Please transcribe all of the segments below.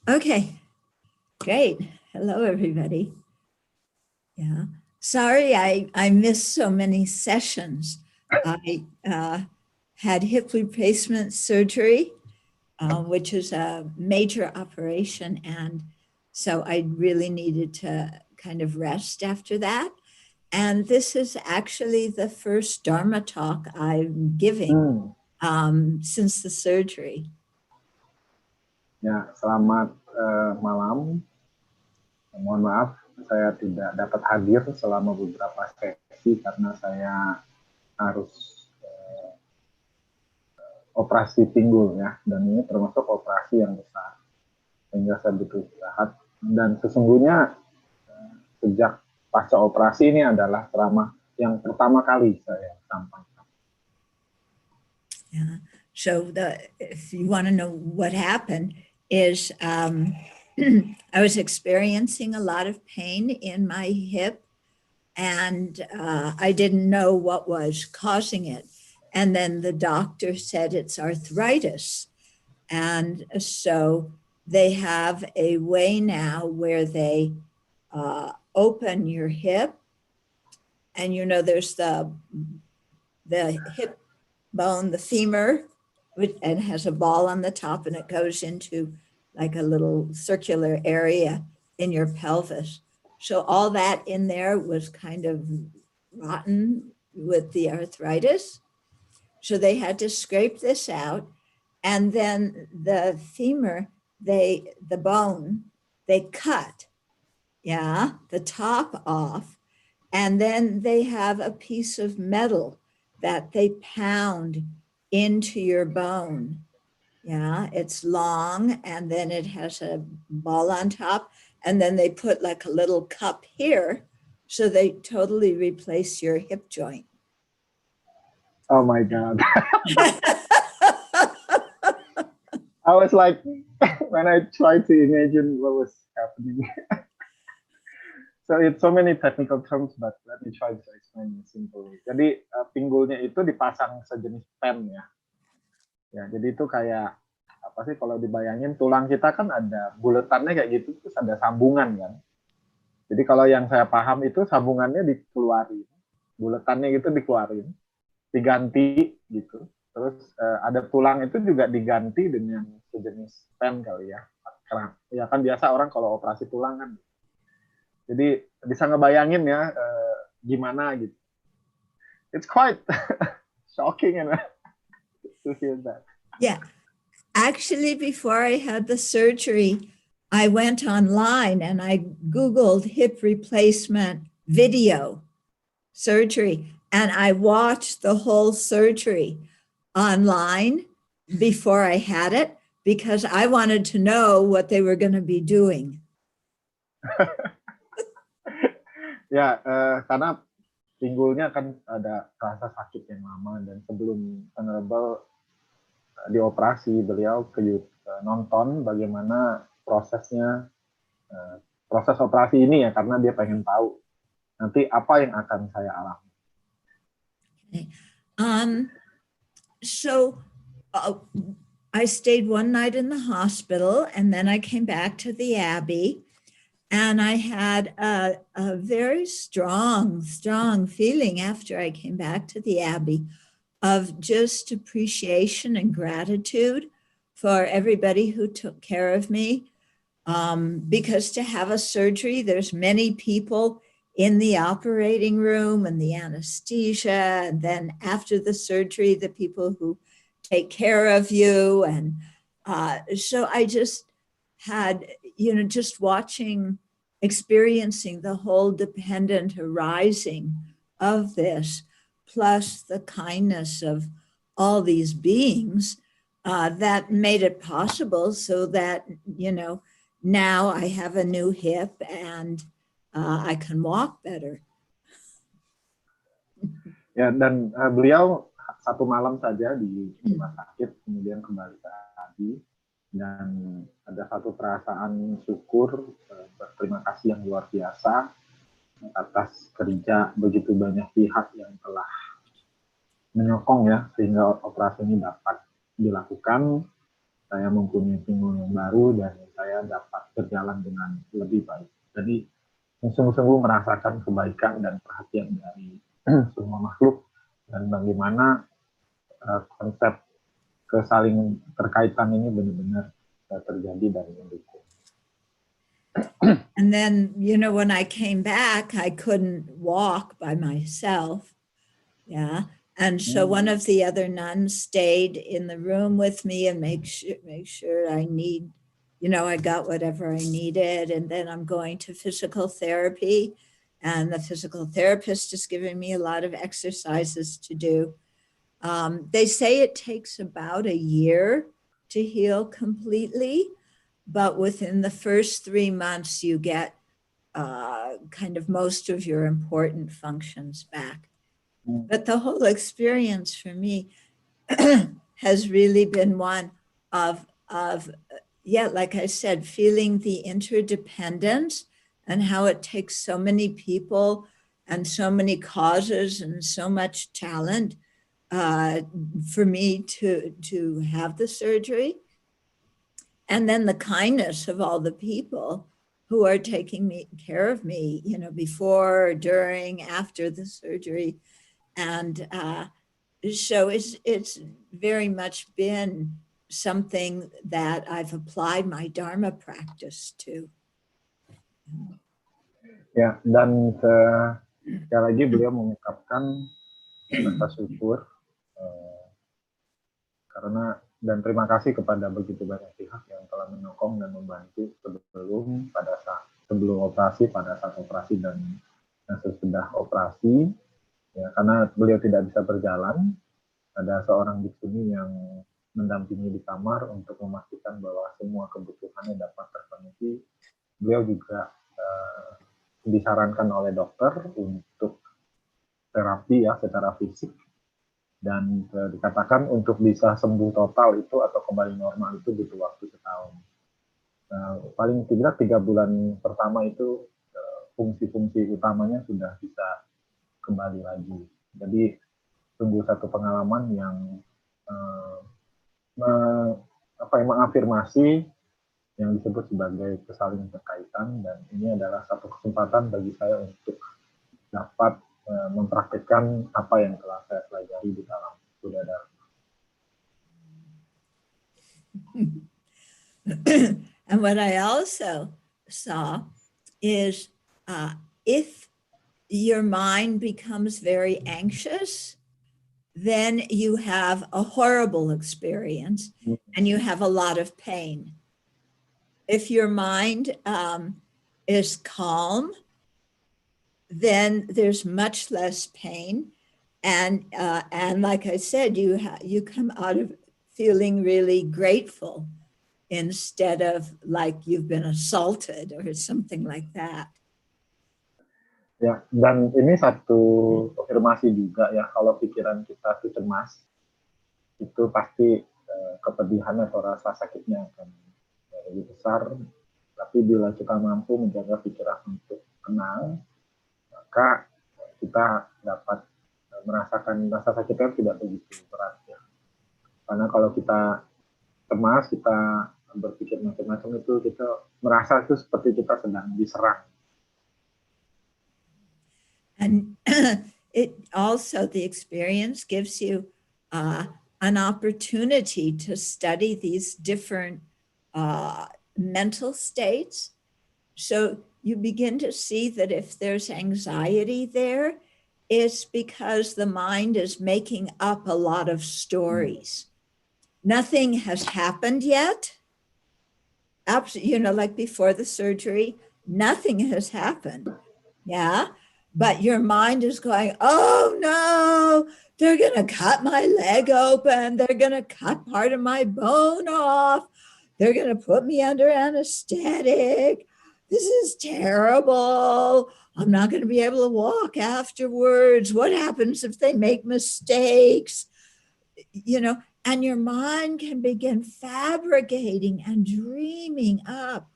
Okay, great. Hello, everybody. Yeah, sorry I missed so many sessions. I had hip replacement surgery, which is a major operation, and so I really needed to kind of rest after that. And this is actually the first Dharma talk I'm giving since the surgery. Ya, selamat malam. Mohon maaf, saya tidak dapat hadir selama beberapa sesi karena saya harus operasi pinggul ya, dan ini termasuk operasi yang besar, sehingga saya butuh istirahat. Dan sesungguhnya sejak pasca operasi ini adalah ceramah yang pertama kali saya sampaikan. Yeah. So if you want to know what happened is I was experiencing a lot of pain in my hip, and I didn't know what was causing it. And then the doctor said it's arthritis. And so they have a way now where they open your hip, and there's the hip bone, the femur, and has a ball on the top, and it goes into like a little circular area in your pelvis. So all that in there was kind of rotten with the arthritis. So they had to scrape this out. And then the femur, the bone, they cut, the top off. And then they have a piece of metal that they pound into your bone. Yeah, it's long, and then it has a ball on top, and then they put like a little cup here, so they totally replace your hip joint. Oh my God. I was like, when I tried to imagine what was happening. So it's so many technical terms, but let me try to explain it simply. Jadi pinggulnya itu dipasang sejenis pen ya. Ya, jadi itu kayak apa sih kalau dibayangin tulang kita kan ada buletannya kayak gitu, terus ada sambungan kan. Jadi kalau yang saya paham itu sambungannya dikeluarin, buletannya gitu dikeluarin, diganti gitu. Terus ada tulang itu juga diganti dengan sejenis pen kali ya. Karena ya kan biasa orang kalau operasi tulang kan. Jadi bisa ngebayangin ya gimana gitu. It's quite shocking and to hear that. Yeah. Actually, before I had the surgery, I went online and I Googled hip replacement video surgery, and I watched the whole surgery online before I had it because I wanted to know what they were going to be doing. Ya, karena pinggulnya kan ada rasa sakit yang lama, dan sebelum Honorable dioperasi, beliau nonton bagaimana prosesnya, proses operasi ini ya, karena dia pengen tahu nanti apa yang akan saya alami. So I stayed one night in the hospital, and then I came back to the Abbey. And I had a very strong feeling after I came back to the Abbey of just appreciation and gratitude for everybody who took care of me. Because to have a surgery, there's many people in the operating room and the anesthesia, and then after the surgery, the people who take care of you. And so I just had, just experiencing the whole dependent arising of this, plus the kindness of all these beings that made it possible so that, now I have a new hip and I can walk better. Ya, dan beliau satu malam saja di rumah sakit, kemudian kembali lagi. Dan ada satu perasaan syukur, berterima kasih yang luar biasa atas kerja begitu banyak pihak yang telah menyokong ya, sehingga operasi ini dapat dilakukan. Saya mempunyai pinggul yang baru, dan saya saya dapat berjalan dengan lebih baik. Jadi sungguh-sungguh merasakan kebaikan dan perhatian dari semua makhluk, dan bagaimana konsep kesaling terkaitan ini benar-benar terjadi dan mendukung. And then, you know, when I came back, I couldn't walk by myself. Yeah. And so one of the other nuns stayed in the room with me and make sure I need, you know, I got whatever I needed. And then I'm going to physical therapy, and the physical therapist is giving me a lot of exercises to do. They say it takes about a year to heal completely, but within the first 3 months, you get kind of most of your important functions back. But the whole experience for me has really been one of, yeah, like I said, feeling the interdependence and how it takes so many people and so many causes and so much talent for me to have the surgery. And then the kindness of all the people who are taking care of me, you know, before, during, after the surgery. And so it's very much been something that I've applied my Dharma practice to. Ya, dan sekali lagi beliau mengungkapkan rasa syukur karena, dan terima kasih kepada begitu banyak pihak yang telah menyokong dan membantu sebelum operasi, pada saat operasi, dan sesudah operasi. Ya, karena beliau tidak bisa berjalan, ada seorang biksuni yang mendampingi di kamar untuk memastikan bahwa semua kebutuhannya dapat terpenuhi. Beliau juga disarankan oleh dokter untuk terapi ya secara fisik, dan dikatakan untuk bisa sembuh total itu atau kembali normal itu butuh waktu setahun. Paling tidak 3 bulan pertama itu fungsi-fungsi utamanya sudah bisa kembali lagi. Jadi sungguh satu pengalaman yang mengafirmasi yang disebut sebagai kesaling terkaitan, dan ini adalah satu kesempatan bagi saya untuk dapat mempraktikkan apa yang telah saya pelajari di dalam Buddha Dharma. And what I also saw is if your mind becomes very anxious, then you have a horrible experience and you have a lot of pain. If your mind is calm, then there's much less pain, and like I said, you come out of feeling really grateful instead of like you've been assaulted or something like that. Ya, dan ini satu konfirmasi juga ya, kalau pikiran kita itu cemas, itu pasti kepedihan atau rasa sakitnya akan lebih besar. Tapi bila kita mampu menjaga pikiran untuk tenang, maka kita dapat merasakan rasa sakitnya tidak begitu berat ya. Karena kalau kita cemas, kita berpikir macam-macam, itu kita merasa itu seperti kita sedang diserang. And it also, the experience gives you an opportunity to study these different mental states. So you begin to see that if there's anxiety there, it's because the mind is making up a lot of stories. Nothing has happened yet. You know, like before the surgery, nothing has happened. Yeah. But your mind is going, oh no, they're going to cut my leg open. They're going to cut part of my bone off. They're going to put me under anesthetic. This is terrible. I'm not going to be able to walk afterwards. What happens if they make mistakes? You know, and your mind can begin fabricating and dreaming up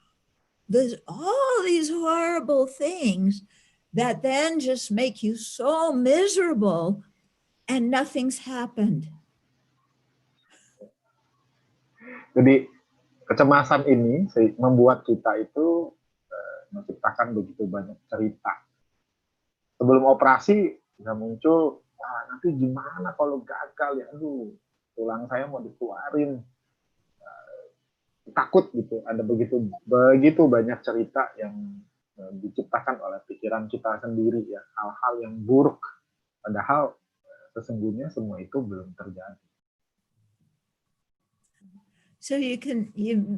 all these horrible things that then just make you so miserable, and nothing's happened. Jadi kecemasan ini membuat kita itu menciptakan begitu banyak cerita. Sebelum operasi bisa muncul, wah nanti gimana kalau gagal ya, aduh tulang saya mau dikeluarin, takut gitu. Ada begitu banyak cerita yang diciptakan oleh pikiran kita sendiri ya, hal-hal yang buruk. Padahal sesungguhnya semua itu belum terjadi. So you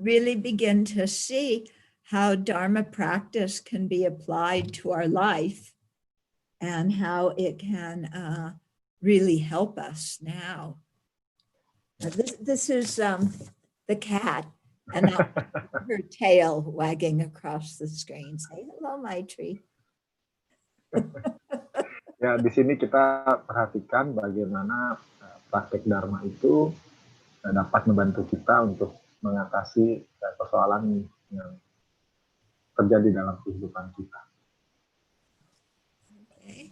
really begin to see how Dharma practice can be applied to our life and how it can really help us now. This is the cat, and her tail wagging across the screen. Say hello, Maitri. Ya, di sini kita perhatikan bagaimana praktek Dharma itu dapat membantu kita untuk mengatasi persoalan yang terjadi dalam kehidupan kita. Okay.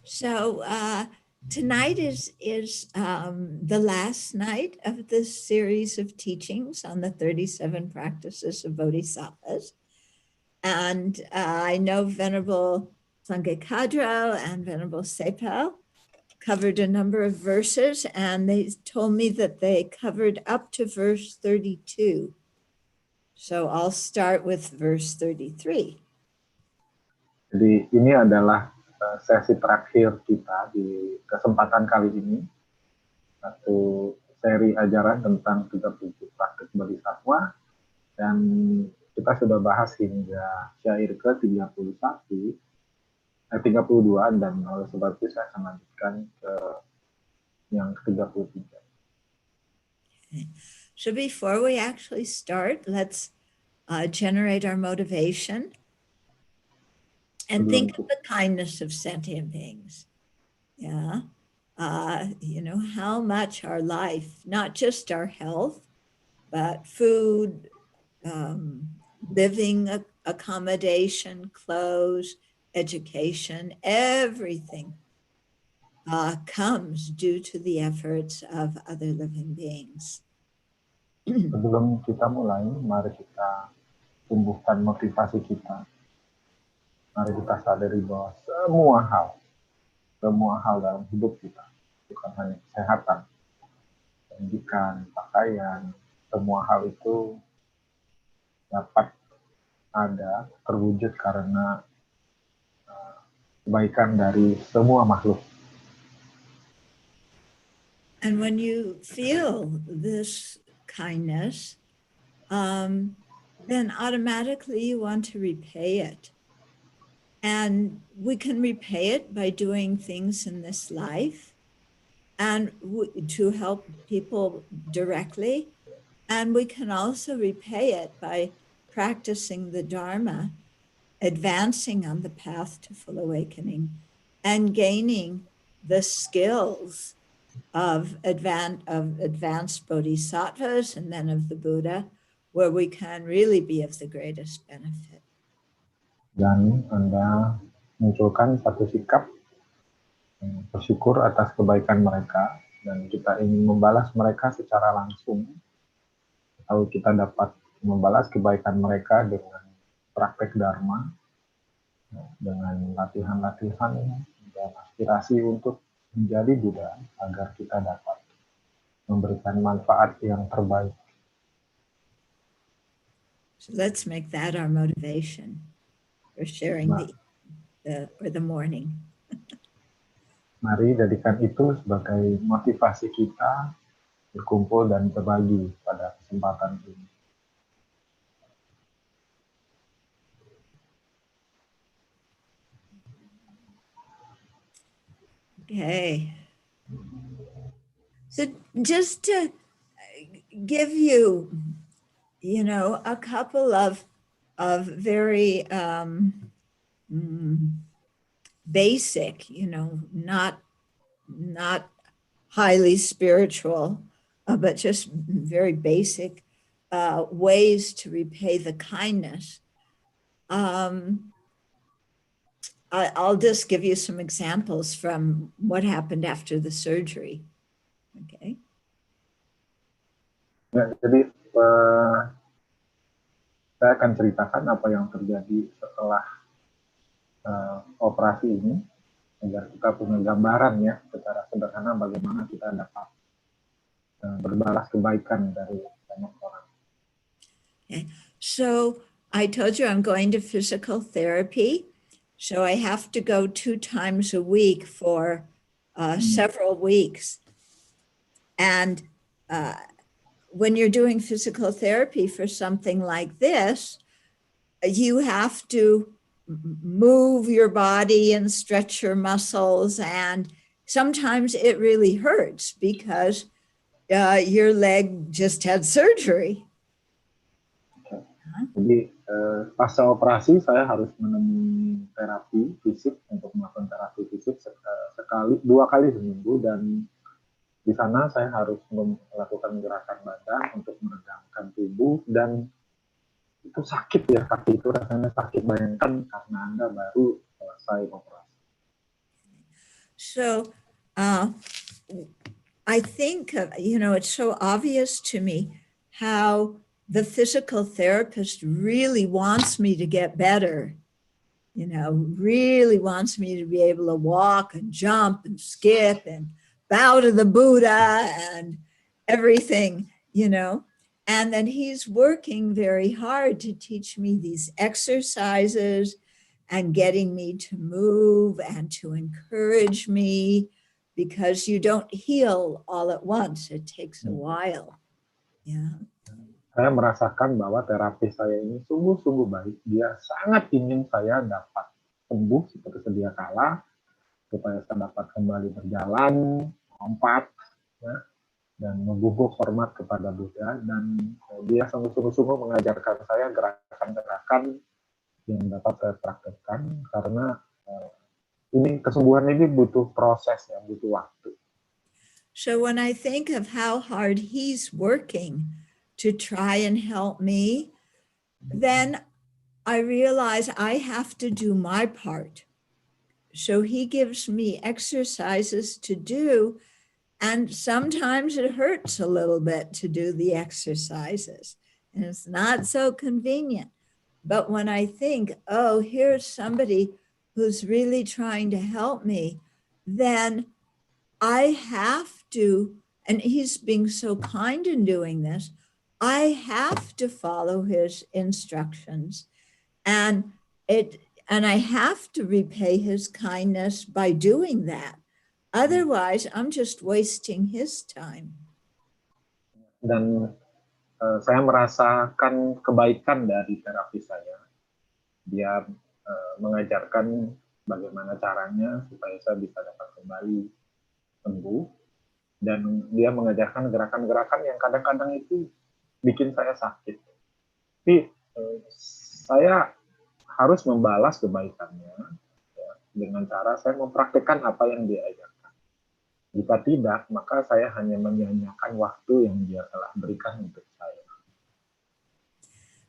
So tonight is the last night of this series of teachings on the 37 practices of Bodhisattvas. And I know Venerable Sangye Kadro and Venerable Sepal covered a number of verses, and they told me that they covered up to verse 32. So I'll start with verse 33. Jadi ini adalah sesi terakhir kita di kesempatan kali ini. Satu seri ajaran tentang 37 praktik bodhisattva, dan kita sudah bahas hingga syair ke-31, 32, dan oleh sebab itu saya akan lanjutkan ke yang ke-33. So before we actually start, let's generate our motivation and think of the kindness of sentient beings. Yeah. You know, how much our life, not just our health, but food, living accommodation, clothes, education, everything comes due to the efforts of other living beings. Sebelum kita mulai, mari kita tumbuhkan motivasi kita. Mari kita sadari bahwa semua hal dalam hidup kita, bukan hanya kesehatan, pendidikan, pakaian, semua hal itu dapat ada terwujud karena kebaikan dari semua makhluk. And when you feel this kindness, then automatically you want to repay it. And we can repay it by doing things in this life and to help people directly. And we can also repay it by practicing the Dharma, advancing on the path to full awakening, and gaining the skills of advanced bodhisattvas and then of the Buddha, where we can really be of the greatest benefit. Dan Anda munculkan satu sikap bersyukur atas kebaikan mereka, dan kita ingin membalas mereka secara langsung. Kalau kita dapat membalas kebaikan mereka dengan praktek Dharma, dengan latihan-latihan dan aspirasi untuk menjadi Buddha, agar kita dapat memberikan manfaat yang terbaik. So let's make that our motivation for sharing the morning. Mari jadikan itu sebagai motivasi kita berkumpul dan berbagi pada kesempatan ini. Okay. So just to give you, you know, a couple of very basic, you know, not highly spiritual, but just very basic ways to repay the kindness. I'll just give you some examples from what happened after the surgery. Okay. Ya, jadi saya akan ceritakan apa yang terjadi setelah operasi ini, agar kita punya gambaran ya secara sederhana bagaimana kita dapat berbalas kebaikan dari banyak orang. Okay. So I told you I'm going to physical therapy. So I have to go 2 times a week for several weeks. And when you're doing physical therapy for something like this, you have to move your body and stretch your muscles. And sometimes it really hurts because your leg just had surgery. Jadi pasca operasi saya harus menemui terapi fisik untuk melakukan terapi fisik dua kali seminggu, dan di sana saya harus melakukan gerakan badan untuk meregangkan tubuh, dan itu sakit ya, kaki itu rasanya sakit, bayangkan karena Anda baru selesai operasi. So I think, it's so obvious to me how the physical therapist really wants me to get better, really wants me to be able to walk and jump and skip and bow to the Buddha and everything, and then he's working very hard to teach me these exercises and getting me to move and to encourage me, because you don't heal all at once. It takes a while. Yeah. Saya merasakan bahwa terapis saya ini sungguh-sungguh baik. Dia sangat ingin saya dapat sembuh seperti sedia kala, supaya saya dapat kembali berjalan, lompat, ya, dan mengguguk hormat kepada Buddha. Dan dia sungguh-sungguh mengajarkan saya gerakan-gerakan yang dapat saya praktekkan, karena ini kesembuhan ini butuh proses ya, butuh waktu. So when I think of how hard he's working to try and help me, then I realize I have to do my part. So he gives me exercises to do, and sometimes it hurts a little bit to do the exercises, and it's not so convenient. But when I think, oh, here's somebody who's really trying to help me, then I have to, and he's being so kind in doing this, I have to follow his instructions, and I have to repay his kindness by doing that. Otherwise, I'm just wasting his time. Dan saya merasakan kebaikan dari terapi saya. Dia mengajarkan bagaimana caranya supaya saya bisa dapat kembali sembuh, dan dia mengajarkan gerakan-gerakan yang kadang-kadang itu bikin saya sakit. Tapi saya harus membalas kebaikannya ya, dengan cara saya mempraktikkan apa yang dia ajarkan. Jika tidak, maka saya hanya menyanyiakan waktu yang dia telah berikan untuk saya.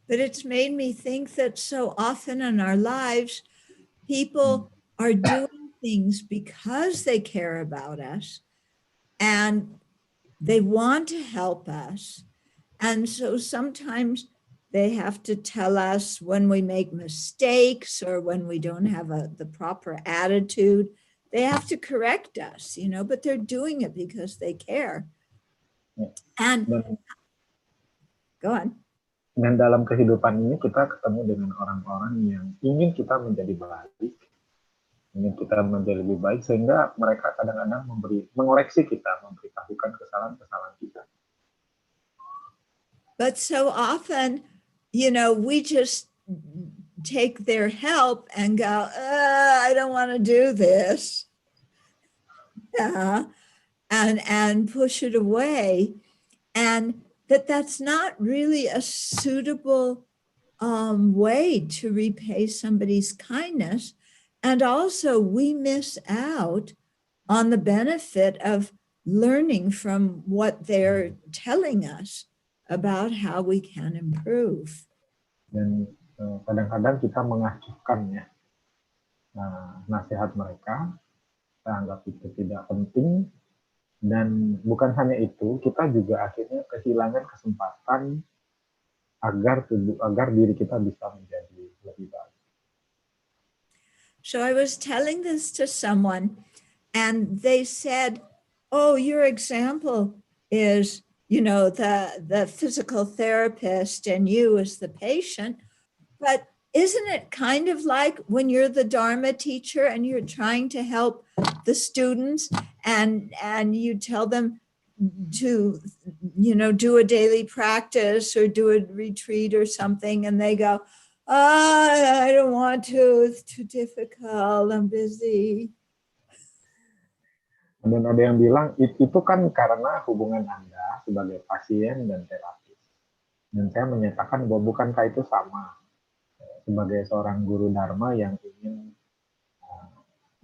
But it's made me think that so often in our lives, people are doing things because they care about us and they want to help us. And so sometimes they have to tell us when we make mistakes or when we don't have the proper attitude. They have to correct us, but they're doing it because they care. And go on. Dan dalam kehidupan ini kita ketemu dengan orang-orang yang ingin kita menjadi baik, ingin kita menjadi lebih baik, sehingga mereka kadang-kadang mengoreksi kita, memberitahukan kesalahan-kesalahan kita. But so often, we just take their help and go, I don't want to do this. Yeah. And push it away. And that's not really a suitable way to repay somebody's kindness. And also we miss out on the benefit of learning from what they're telling us about how we can improve. Dan kadang-kadang kita mengacuhkan ya nasihat mereka, kita anggap itu tidak penting, Dan bukan hanya itu, kita juga akhirnya kehilangan kesempatan agar diri kita bisa menjadi lebih baik. So I was telling this to someone and they said, oh, your example is, the physical therapist and you as the patient. But isn't it kind of like when you're the Dharma teacher and you're trying to help the students and you tell them to, do a daily practice or do a retreat or something, and they go, I don't want to, it's too difficult, I'm busy. Dan ada yang bilang, itu kan karena hubungan Anda sebagai pasien dan terapis. Dan saya menyatakan bahwa bukankah itu sama sebagai seorang guru Dharma yang ingin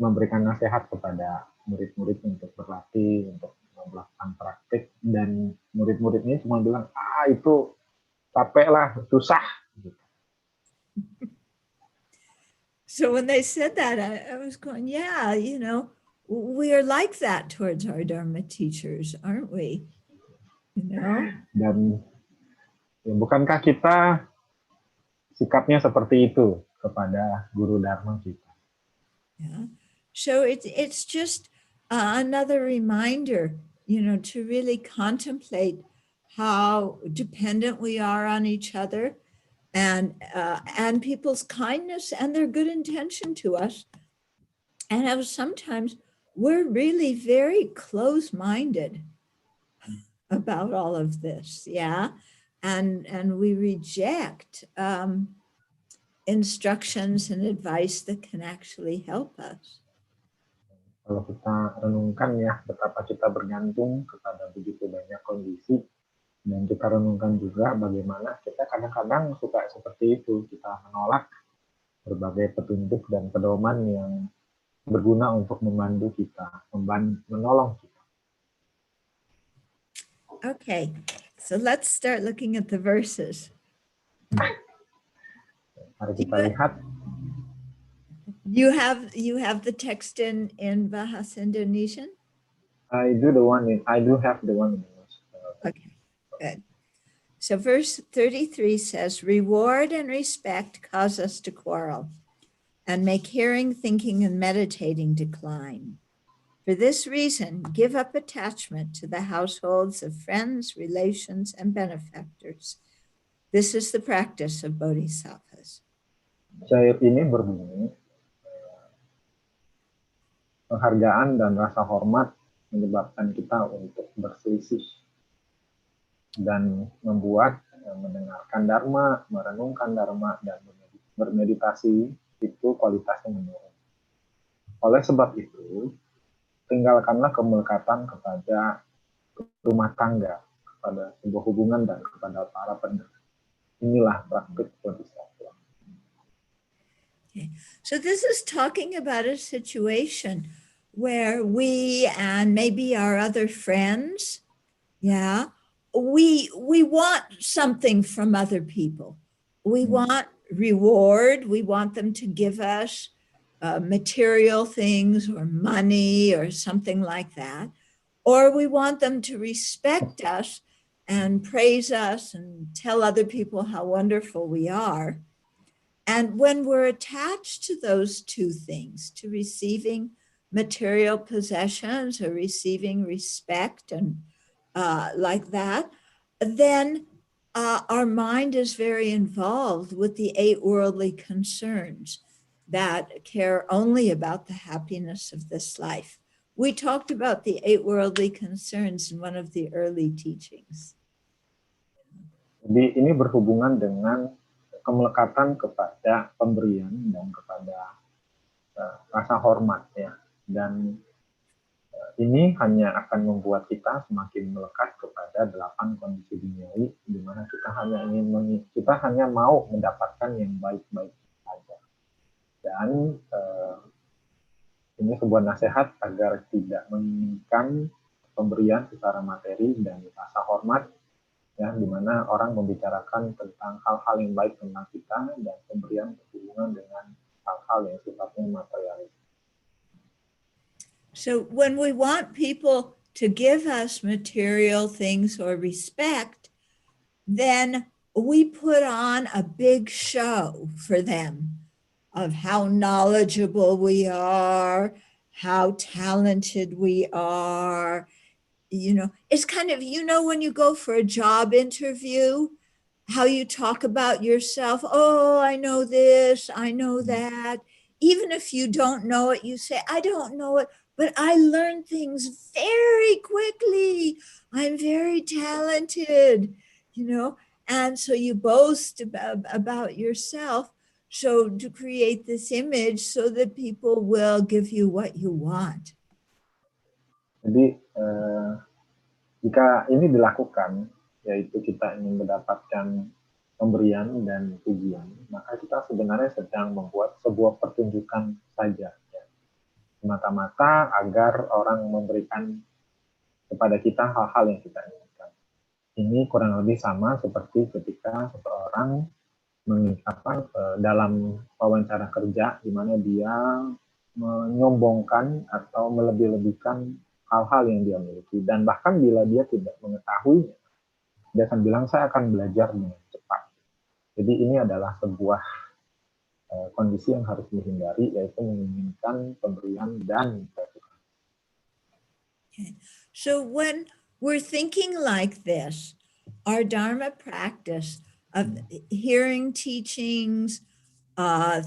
memberikan nasihat kepada murid-murid untuk berlatih, untuk melakukan praktik, dan murid-muridnya cuma bilang, itu capek lah, susah. So when they said that, I was going, yeah, we are like that towards our Dharma teachers, aren't we? Dan ya, bukankah kita sikapnya seperti itu kepada guru Dharma kita? Yeah. So it's just another reminder, to really contemplate how dependent we are on each other and people's kindness and their good intention to us. And how sometimes we're really very close-minded about all of this, yeah? And we reject instructions and advice that can actually help us. Kalau kita renungkan ya, betapa kita bergantung kepada begitu banyak kondisi, dan kita renungkan juga bagaimana kita kadang-kadang suka seperti itu, kita menolak berbagai petunjuk dan pedoman yang berguna untuk membantu kita, menolong kita. Okay, so let's start looking at the verses. Mari kita lihat. You have the text in Bahasa Indonesian? I do have the one in English. Okay, good. So verse 33 says, reward and respect cause us to quarrel and make hearing, thinking, and meditating decline. For this reason, give up attachment to the households of friends, relations, and benefactors. This is the practice of bodhisattvas. Syair ini berbunyi, penghargaan dan rasa hormat menyebabkan kita untuk berselisih dan membuat mendengarkan Dharma, merenungkan Dharma, dan bermeditasi itu kualitasnya menurun. Oleh sebab itu, tinggalkanlah kemelekatan kepada rumah tangga, kepada sebuah hubungan dan kepada para pendengar. Inilah praktik bodhisattva. Okay. So this is talking about a situation where we and maybe our other friends, we want something from other people. We want reward. We want them to give us material things or money or something like that. Or we want them to respect us and praise us and tell other people how wonderful we are. And when we're attached to those two things, to receiving material possessions or receiving respect and like that, then our mind is very involved with the 8 worldly concerns that care only about the happiness of this life. We talked about the 8 worldly concerns in one of the early teachings. Jadi ini berhubungan dengan kemelekatan kepada pemberian dan kepada rasa hormat ya, dan ini hanya akan membuat kita semakin melekat kepada 8 kondisi duniawi, di mana kita hanya mau mendapatkan yang baik-baik saja. Dan ini sebuah nasihat agar tidak menginginkan pemberian secara materi dan rasa hormat, ya, di mana orang membicarakan tentang hal-hal yang baik tentang kita dan pemberian berhubungan dengan hal-hal yang sifatnya materialis. So when we want people to give us material things or respect, then we put on a big show for them of how knowledgeable we are, how talented we are. It's kind of, when you go for a job interview, how you talk about yourself. Oh, I know this, I know that. Even if you don't know it, you say, I don't know it, but I learn things very quickly. I'm very talented, and so you boast about yourself. So to create this image so that people will give you what you want. Jadi jika ini dilakukan, yaitu kita ingin mendapatkan pemberian dan pujian, maka kita sebenarnya sedang membuat sebuah pertunjukan saja, ya. Semata-mata agar orang memberikan kepada kita hal-hal yang kita inginkan. Ini kurang lebih sama seperti ketika seseorang dalam wawancara kerja di mana dia menyombongkan atau melebih-lebihkan hal-hal yang dia miliki, dan bahkan bila dia tidak mengetahuinya, dia akan bilang saya akan belajar dengan cepat. Jadi ini adalah sebuah kondisi yang harus dihindari, yaitu menginginkan pemberian dan gratifikasi. Okay. So when we're thinking like this, our Dharma practice of hearing teachings,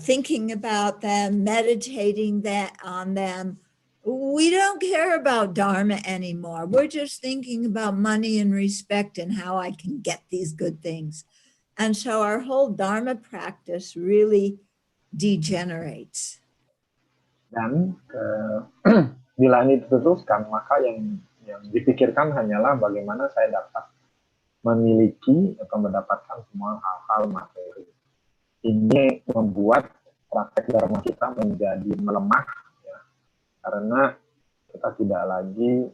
thinking about them, meditating on them, we don't care about Dharma anymore. We're just thinking about money and respect and how I can get these good things. And so our whole Dharma practice really degenerates. Dan bila ini diteruskan, maka yang dipikirkan hanyalah bagaimana saya dapat memiliki atau mendapatkan semua hal-hal materi. Ini membuat praktek Dharma kita menjadi melemah, ya, karena kita tidak lagi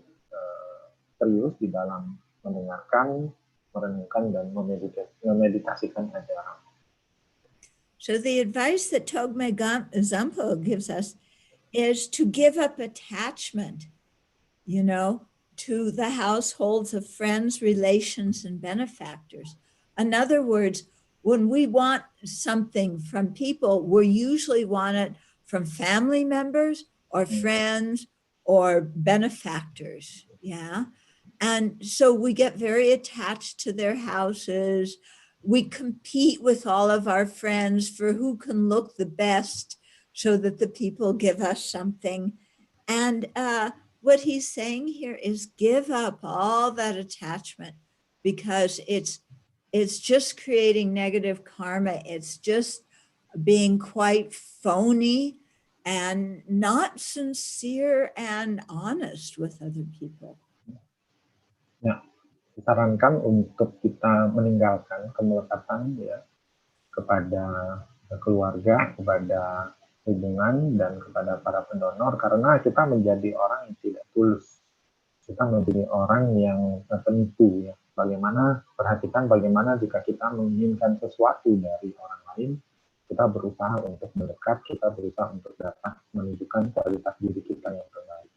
serius di dalam mendengarkan, merenungkan, dan memeditasikan ajaran. So the advice that Togme Zampo gives us is to give up attachment, to the households of friends, relations, and benefactors. In other words, when we want something from people, we usually want it from family members or friends or benefactors, yeah? And so we get very attached to their houses. We compete with all of our friends for who can look the best so that the people give us something. And what he's saying here is give up all that attachment, because it's just creating negative karma. It's just being quite phony and not sincere and honest with other people. Ya, disarankan untuk kita meninggalkan kemelekatan, ya, kepada keluarga, kepada hubungan, dan kepada para pendonor, karena kita menjadi orang yang tidak tulus. Kita menjadi orang yang tertentu, ya. Perhatikan bagaimana jika kita menginginkan sesuatu dari orang lain, kita berusaha untuk mendekat, kita berusaha untuk dapat menunjukkan kualitas diri kita yang terbaik.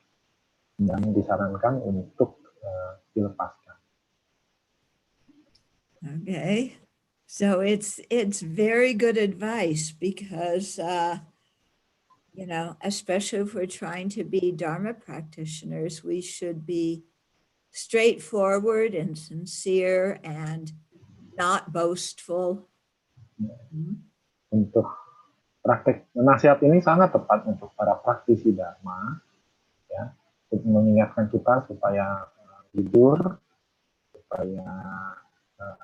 Dan disarankan untuk dilepaskan. Okay, so it's very good advice, because especially if we're trying to be Dharma practitioners, we should be straightforward and sincere and not boastful. Untuk praktek nasihat ini sangat tepat untuk para praktisi Dharma, ya, untuk mengingatkan kita supaya jujur, supaya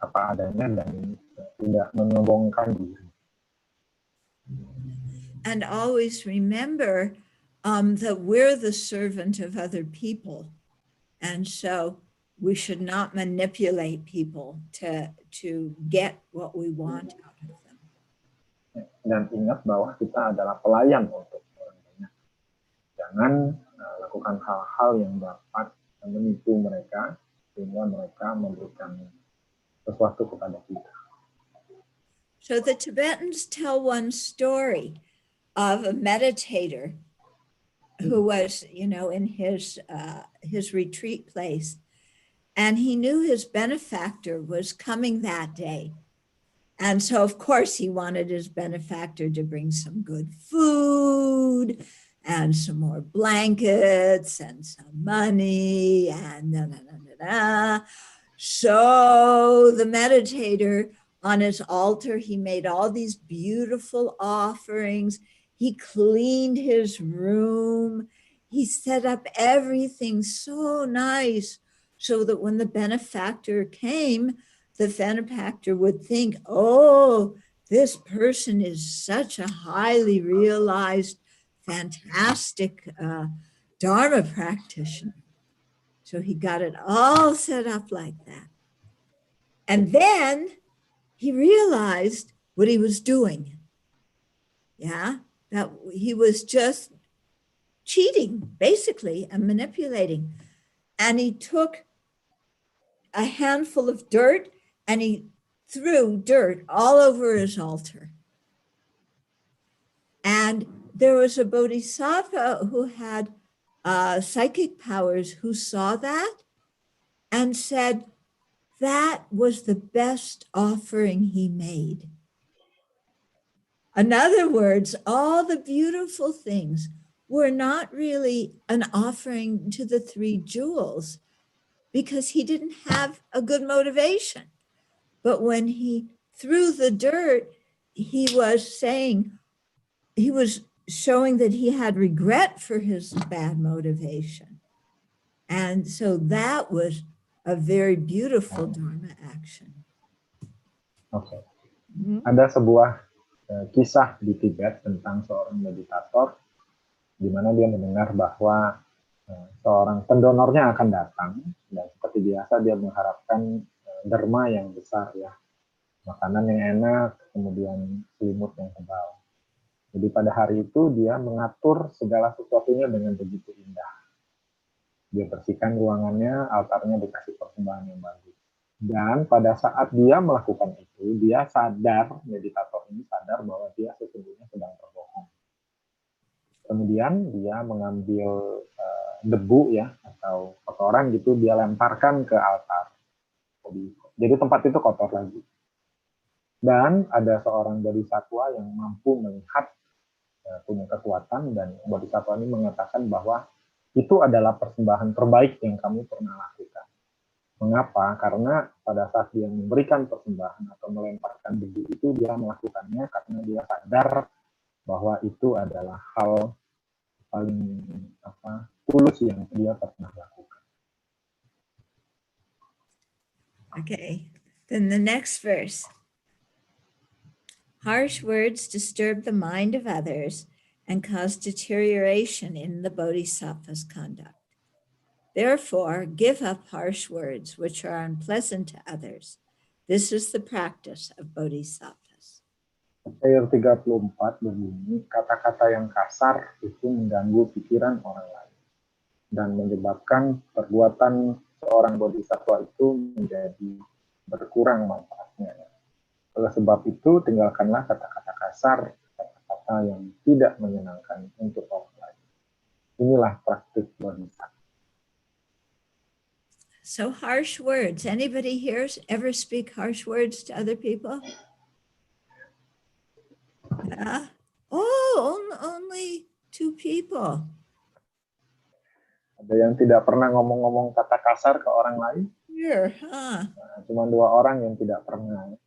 apa adanya, dan tidak menyombongkan diri. And always remember that we're the servant of other people. And so we should not manipulate people to get what we want out of them. Dan ingat bahwa kita adalah pelayan untuk orang banyak. Jangan lakukan hal-hal yang dapat menipu mereka, sehingga mereka memberikan sesuatu kepada kita. So the Tibetans tell one story of a meditator who was, in his retreat place. And he knew his benefactor was coming that day. And so, of course, he wanted his benefactor to bring some good food and some more blankets and some money and da, da, da, da, da. So the meditator on his altar, he made all these beautiful offerings. He cleaned his room. He set up everything so nice so that when the benefactor came, the benefactor would think, oh, this person is such a highly realized, fantastic Dharma practitioner. So he got it all set up like that. And then he realized what he was doing. Yeah, that he was just cheating, basically, and manipulating. And he took a handful of dirt and he threw dirt all over his altar. And there was a bodhisattva who had psychic powers who saw that and said that was the best offering he made. In other words, all the beautiful things were not really an offering to the three jewels because he didn't have a good motivation. But when he threw the dirt, he was showing that he had regret for his bad motivation. And so that was a very beautiful Dharma action. Oke. Ada sebuah kisah di Tibet tentang seorang meditator di mana dia mendengar bahwa seorang pendonornya akan datang dan seperti biasa dia mengharapkan Dharma yang besar ya, makanan yang enak, kemudian selimut yang tebal. Jadi pada hari itu dia mengatur segala sesuatunya dengan begitu indah. Dia bersihkan ruangannya, altarnya dikasih persembahan yang bagus. Dan pada saat dia melakukan itu, dia sadar, meditator ini sadar bahwa dia sesungguhnya sedang berbohong. Kemudian dia mengambil debu ya, atau kotoran gitu, dia lemparkan ke altar. Jadi tempat itu kotor lagi. Dan ada seorang bodhisatwa yang mampu melihat, punya kekuatan, dan bodhisatwa ini mengatakan bahwa itu adalah persembahan terbaik yang kamu pernah lakukan. Mengapa? Karena pada saat dia memberikan persembahan atau melemparkan debu itu, dia melakukannya karena dia sadar bahwa itu adalah hal paling tulus yang dia pernah lakukan. Okay, then the next verse. Harsh words disturb the mind of others and cause deterioration in the bodhisattva's conduct. Therefore, give up harsh words which are unpleasant to others. This is the practice of bodhisattvas. Ayat 34 berbunyi, kata-kata yang kasar itu mengganggu pikiran orang lain dan menyebabkan perbuatan seorang bodhisattva itu menjadi berkurang manfaatnya. Oleh sebab itu, tinggalkanlah kata-kata kasar, kata-kata yang tidak menyenangkan untuk orang lain. Inilah praktik bodhisattva. So harsh words. Anybody here ever speak harsh words to other people? Yeah. Oh, only 2 people. Ada yang tidak pernah ngomong-ngomong kata kasar ke orang lain? Here, huh? Cuma 2 orang yang tidak pernah.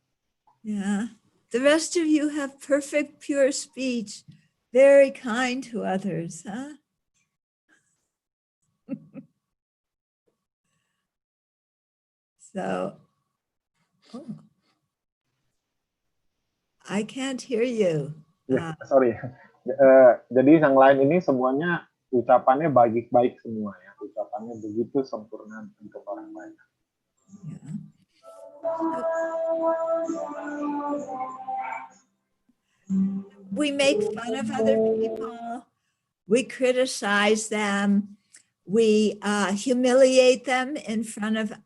Yeah. The rest of you have perfect, pure speech, very kind to others, huh? So, I can't hear you. Ya, sorry. Jadi yang lain ini semuanya ucapannya baik-baik semua ya. Ucapannya begitu sempurna untuk orang lain. Yeah. We make fun of other people. We criticize them. We humiliate them in front of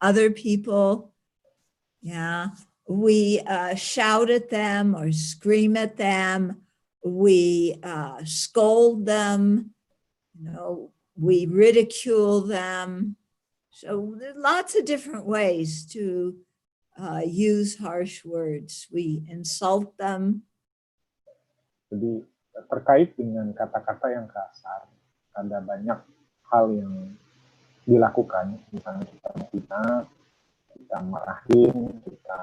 other people. Yeah. We shout at them or scream at them we scold them, we ridicule them. So there are lots of different ways to use harsh words. We insult them. Jadi terkait dengan kata-kata yang kasar, ada banyak hal yang dilakukan, misalnya kita marahin, kita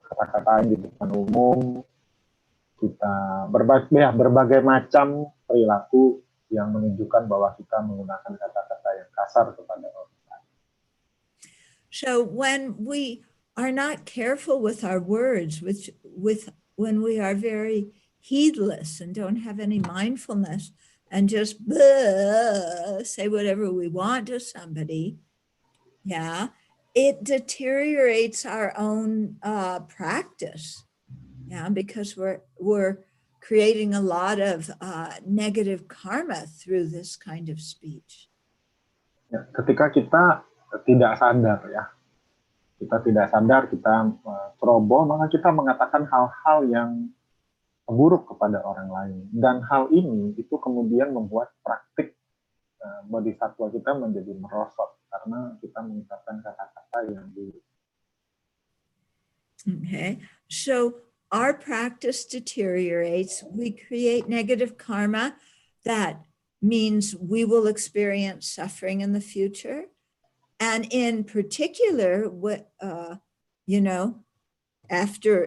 kata-katain di depan umum, kita berbagai macam perilaku yang menunjukkan bahwa kita menggunakan kata-kata yang kasar kepada orang lain. So when we are not careful with our words, when we are very heedless and don't have any mindfulness and just say whatever we want to somebody, it deteriorates our own practice, because we're creating a lot of negative karma through this kind of speech. Ya, ketika kita tidak sadar kita ceroboh, maka kita mengatakan hal-hal yang buruk kepada orang lain, dan hal ini itu kemudian membuat praktik bodhisattva kita menjadi merosot karena kita mengucapkan kata-kata yang buruk. Okay, so our practice deteriorates. We create negative karma. That means we will experience suffering in the future. And in particular,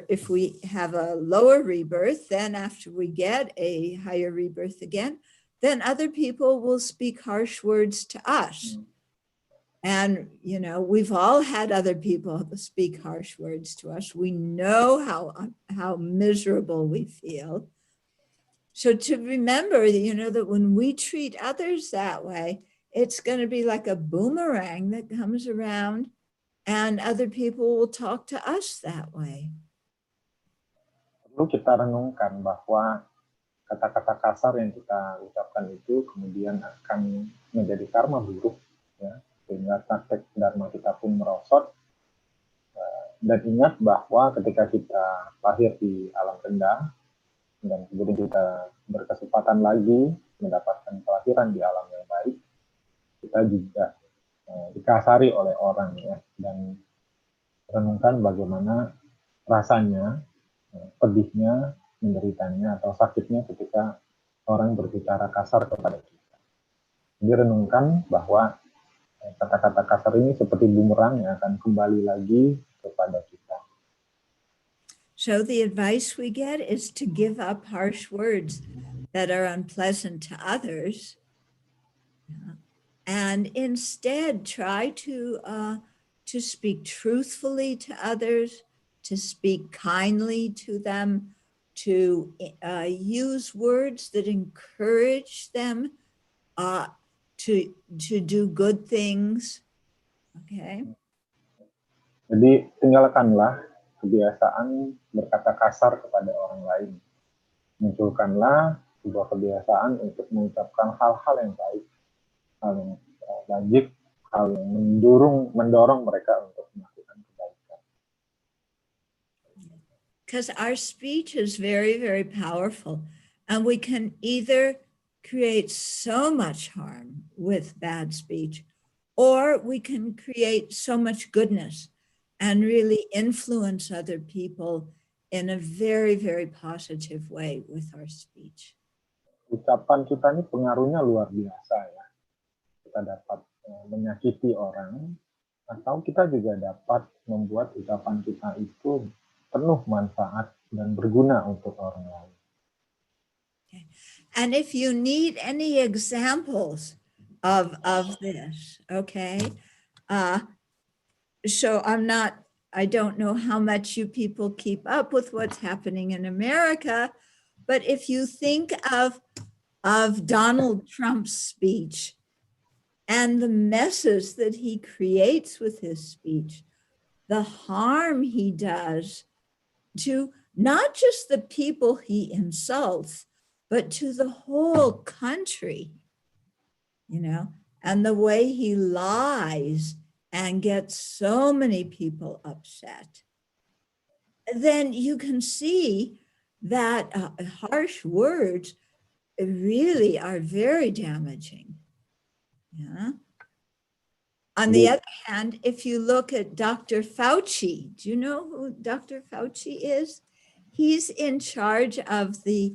if we have a lower rebirth, then after we get a higher rebirth again, then other people will speak harsh words to us. And, we've all had other people speak harsh words to us. We know how miserable we feel. So to remember, that when we treat others that way, it's going to be like a boomerang that comes around and other people will talk to us that way. Perlu kita renungkan bahwa kata-kata kasar yang kita ucapkan itu kemudian akan menjadi karma buruk, sehingga praktek Dharma kita pun merosot. Dan ingat bahwa ketika kita lahir di alam rendah dan kemudian kita berkesempatan lagi mendapatkan kelahiran di alam yang baik, kita juga dikasari oleh orang, dan renungkan bagaimana rasanya, pedihnya, menderitanya atau sakitnya ketika orang berbicara kasar kepada kita. Jadi renungkan bahwa kata-kata kasar ini seperti bumerang yang akan kembali lagi kepada kita. So the advice we get is to give up harsh words that are unpleasant to others, and instead try to speak truthfully to others, to speak kindly to them, to use words that encourage them to do good things. Okay. Jadi tinggalkanlah kebiasaan berkata kasar kepada orang lain. Munculkanlah sebuah kebiasaan untuk mengucapkan hal-hal yang baik, hal yang wajib, hal yang mendorong mereka untuk melakukan kebaikan. Because our speech is very, very powerful, and we can either create so much harm with bad speech, or we can create so much goodness and really influence other people in a very, very positive way with our speech. Ucapan kita ini pengaruhnya luar biasa, ya. Kita dapat menyakiti orang, atau kita juga dapat membuat ucapan kita itu penuh manfaat dan berguna untuk orang lain. Okay. And if you need any examples of this, okay, so I don't know how much you people keep up with what's happening in America, but if you think of Donald Trump's speech and the messes that he creates with his speech, the harm he does to not just the people he insults, but to the whole country, and the way he lies and gets so many people upset, then you can see that harsh words really are very damaging. Yeah. On the other hand, if you look at Dr. Fauci, do you know who Dr. Fauci is? He's in charge of the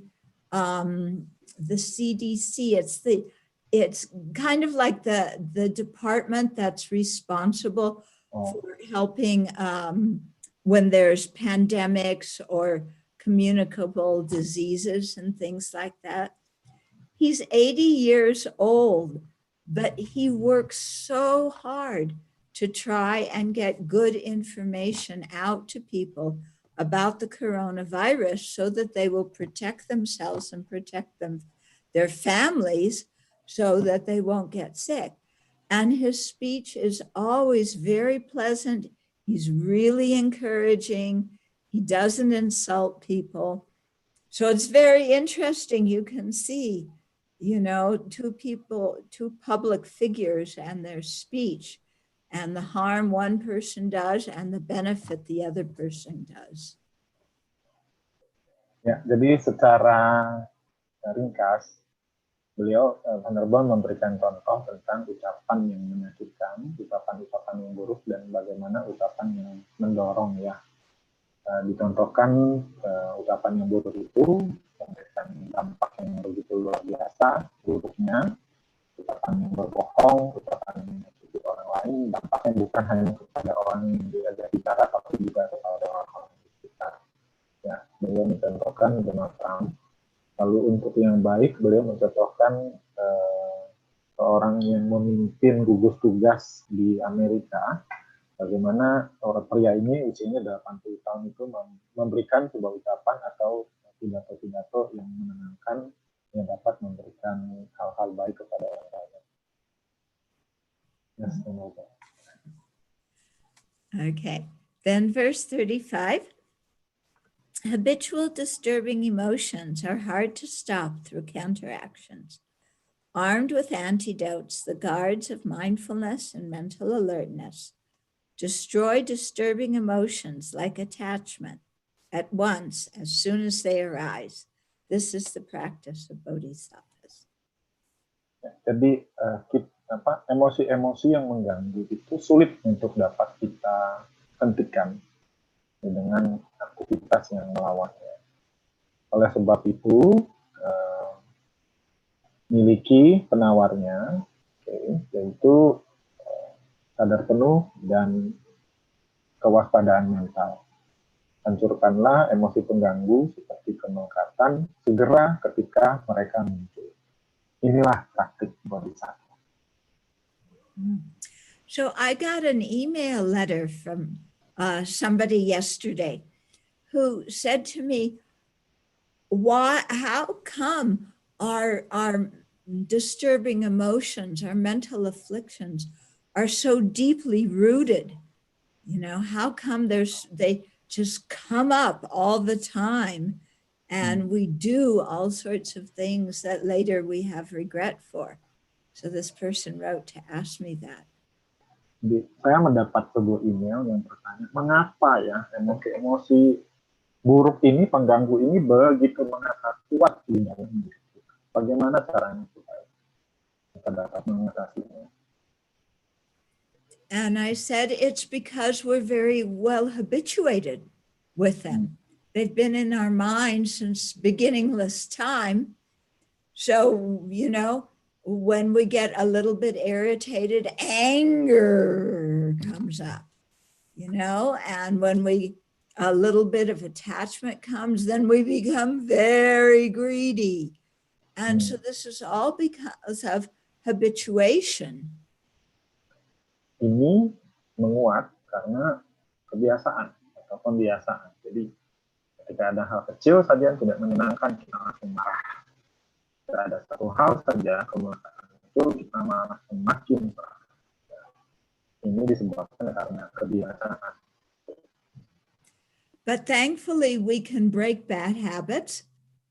CDC. It's kind of like the department that's responsible for helping when there's pandemics or communicable diseases and things like that. He's 80 years old, but he works so hard to try and get good information out to people about the coronavirus so that they will protect themselves and protect their families so that they won't get sick. And his speech is always very pleasant. He's really encouraging. He doesn't insult people. So it's very interesting. You can see, two public figures and their speech and the harm one person does and the benefit the other person does. Ya, jadi secara ringkas, beliau Thunderbird memberikan contoh tentang ucapan yang menyakitkan, ucapan-ucapan yang buruk, dan bagaimana ucapan yang mendorong ya. Dicontohkan ucapan yang buruk itu memberikan dampak yang begitu luar biasa, buruknya, ucapan yang berbohong, ucapan yang menyakiti orang lain, dampaknya bukan hanya kepada orang yang diajak bicara, tapi juga kepada orang-orang di sekitar. Ya, beliau mencontohkan Donald Trump. Lalu untuk yang baik, beliau mencontohkan seorang yang memimpin gugus tugas di Amerika, bagaimana orang pria ini usianya 80 tahun itu memberikan sebuah ucapan atau pidato-pidato yang menenangkan yang dapat memberikan hal-hal baik kepada orang lain. Yes, okay, then verse 35. Habitual disturbing emotions are hard to stop through counteractions. Armed with antidotes, the guards of mindfulness and mental alertness destroy disturbing emotions like attachment at once as soon as they arise. This is the practice of bodhisattvas. Jadi emosi-emosi yang mengganggu itu sulit untuk dapat kita hentikan dengan aktivitas yang melawannya. Oleh sebab itu, miliki penawarnya, yaitu sadar penuh dan kewaspadaan mental. Hancurkanlah emosi pengganggu seperti kemungkatan segera ketika mereka muncul. Inilah praktik bodhisattva. So I got an email letter from somebody yesterday who said to me, how come our disturbing emotions, our mental afflictions are so deeply rooted? How come they just come up all the time and we do all sorts of things that later we have regret for? So this person wrote to ask me that. Saya mendapat sebuah email yang bertanya, mengapa ya emosi buruk ini, pengganggu ini begitu mengakar kuat di dalam diri kita? Bagaimana caranya supaya kita dapat mengatasinya? And I said, it's because we're very well habituated with them. They've been in our minds since beginningless time. So, when we get a little bit irritated, anger comes up, and when a little bit of attachment comes, then we become very greedy. And so this is all because of habituation. Ini menguat karena kebiasaan atau pembiasaan. Jadi ketika ada hal kecil saja yang tidak menyenangkan, kita langsung marah. Jika ada satu hal saja kemudian muncul, kita malah semakin marah. Ini disebabkan karena kebiasaan. But thankfully, we can break bad habits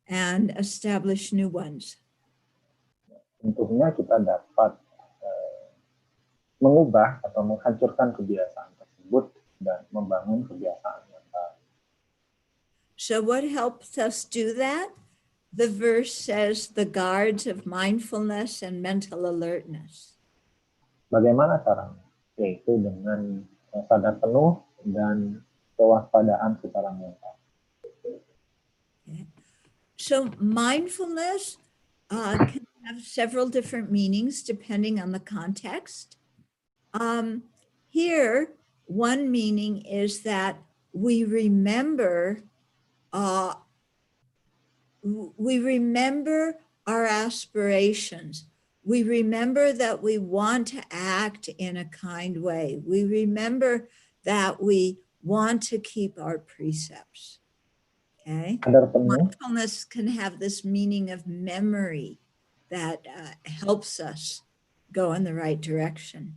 and establish new ones. Untungnya kita dapat mengubah atau menghancurkan kebiasaan tersebut dan membangun kebiasaan yang baru. So what helps us do that? The verse says the guards of mindfulness and mental alertness. Bagaimana caranya? Yaitu dengan sadar penuh dan kewaspadaan secara mental. Okay. So mindfulness can have several different meanings depending on the context. Here, one meaning is that we remember our aspirations. We remember that we want to act in a kind way. We remember that we want to keep our precepts. Okay. Sadar penuh, Mindfulness can have this meaning of memory that helps us go in the right direction.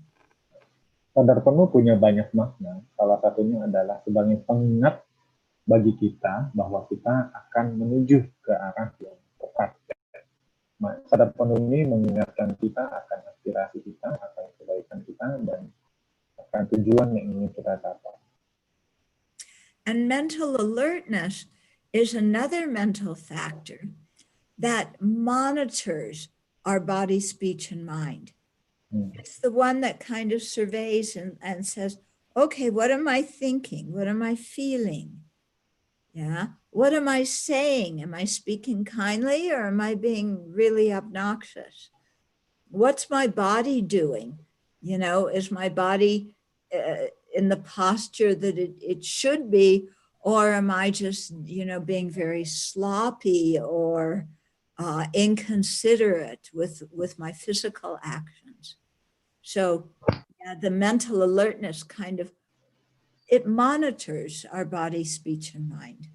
sadar penuh punya banyak makna. Salah satunya adalah sebagai pengingat bagi kita bahwa kita akan menuju ke arah yang tepat. Sadar penuh ini mengingatkan kita akan aspirasi kita, akan kebaikan kita, dan akan tujuan yang ingin kita capai. And mental alertness is another mental factor that monitors our body, speech, and mind. It's the one that kind of surveys and says, okay, what am I thinking? What am I feeling? Yeah. What am I saying? Am I speaking kindly or am I being really obnoxious? What's my body doing? You know, is my body in the posture that it should be, or am I just, you know, being very sloppy or inconsiderate with my physical actions? So yeah, the mental alertness kind of, it monitors our body, speech, and mind.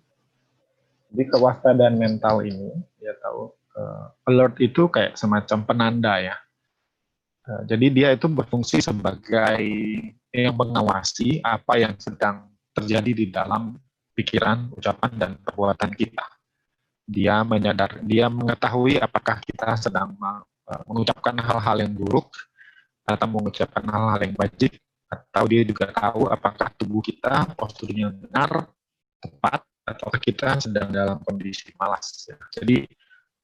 Jadi kewaspadaan mental ini, ya tahu, alert itu kayak semacam penanda ya. Jadi dia itu berfungsi sebagai yang mengawasi apa yang sedang terjadi di dalam pikiran, ucapan, dan perbuatan kita. Dia mengetahui apakah kita sedang mengucapkan hal-hal yang buruk atau mengucapkan hal-hal yang baik, atau dia juga tahu apakah tubuh kita posturnya benar, tepat, atau kita sedang dalam kondisi malas. Jadi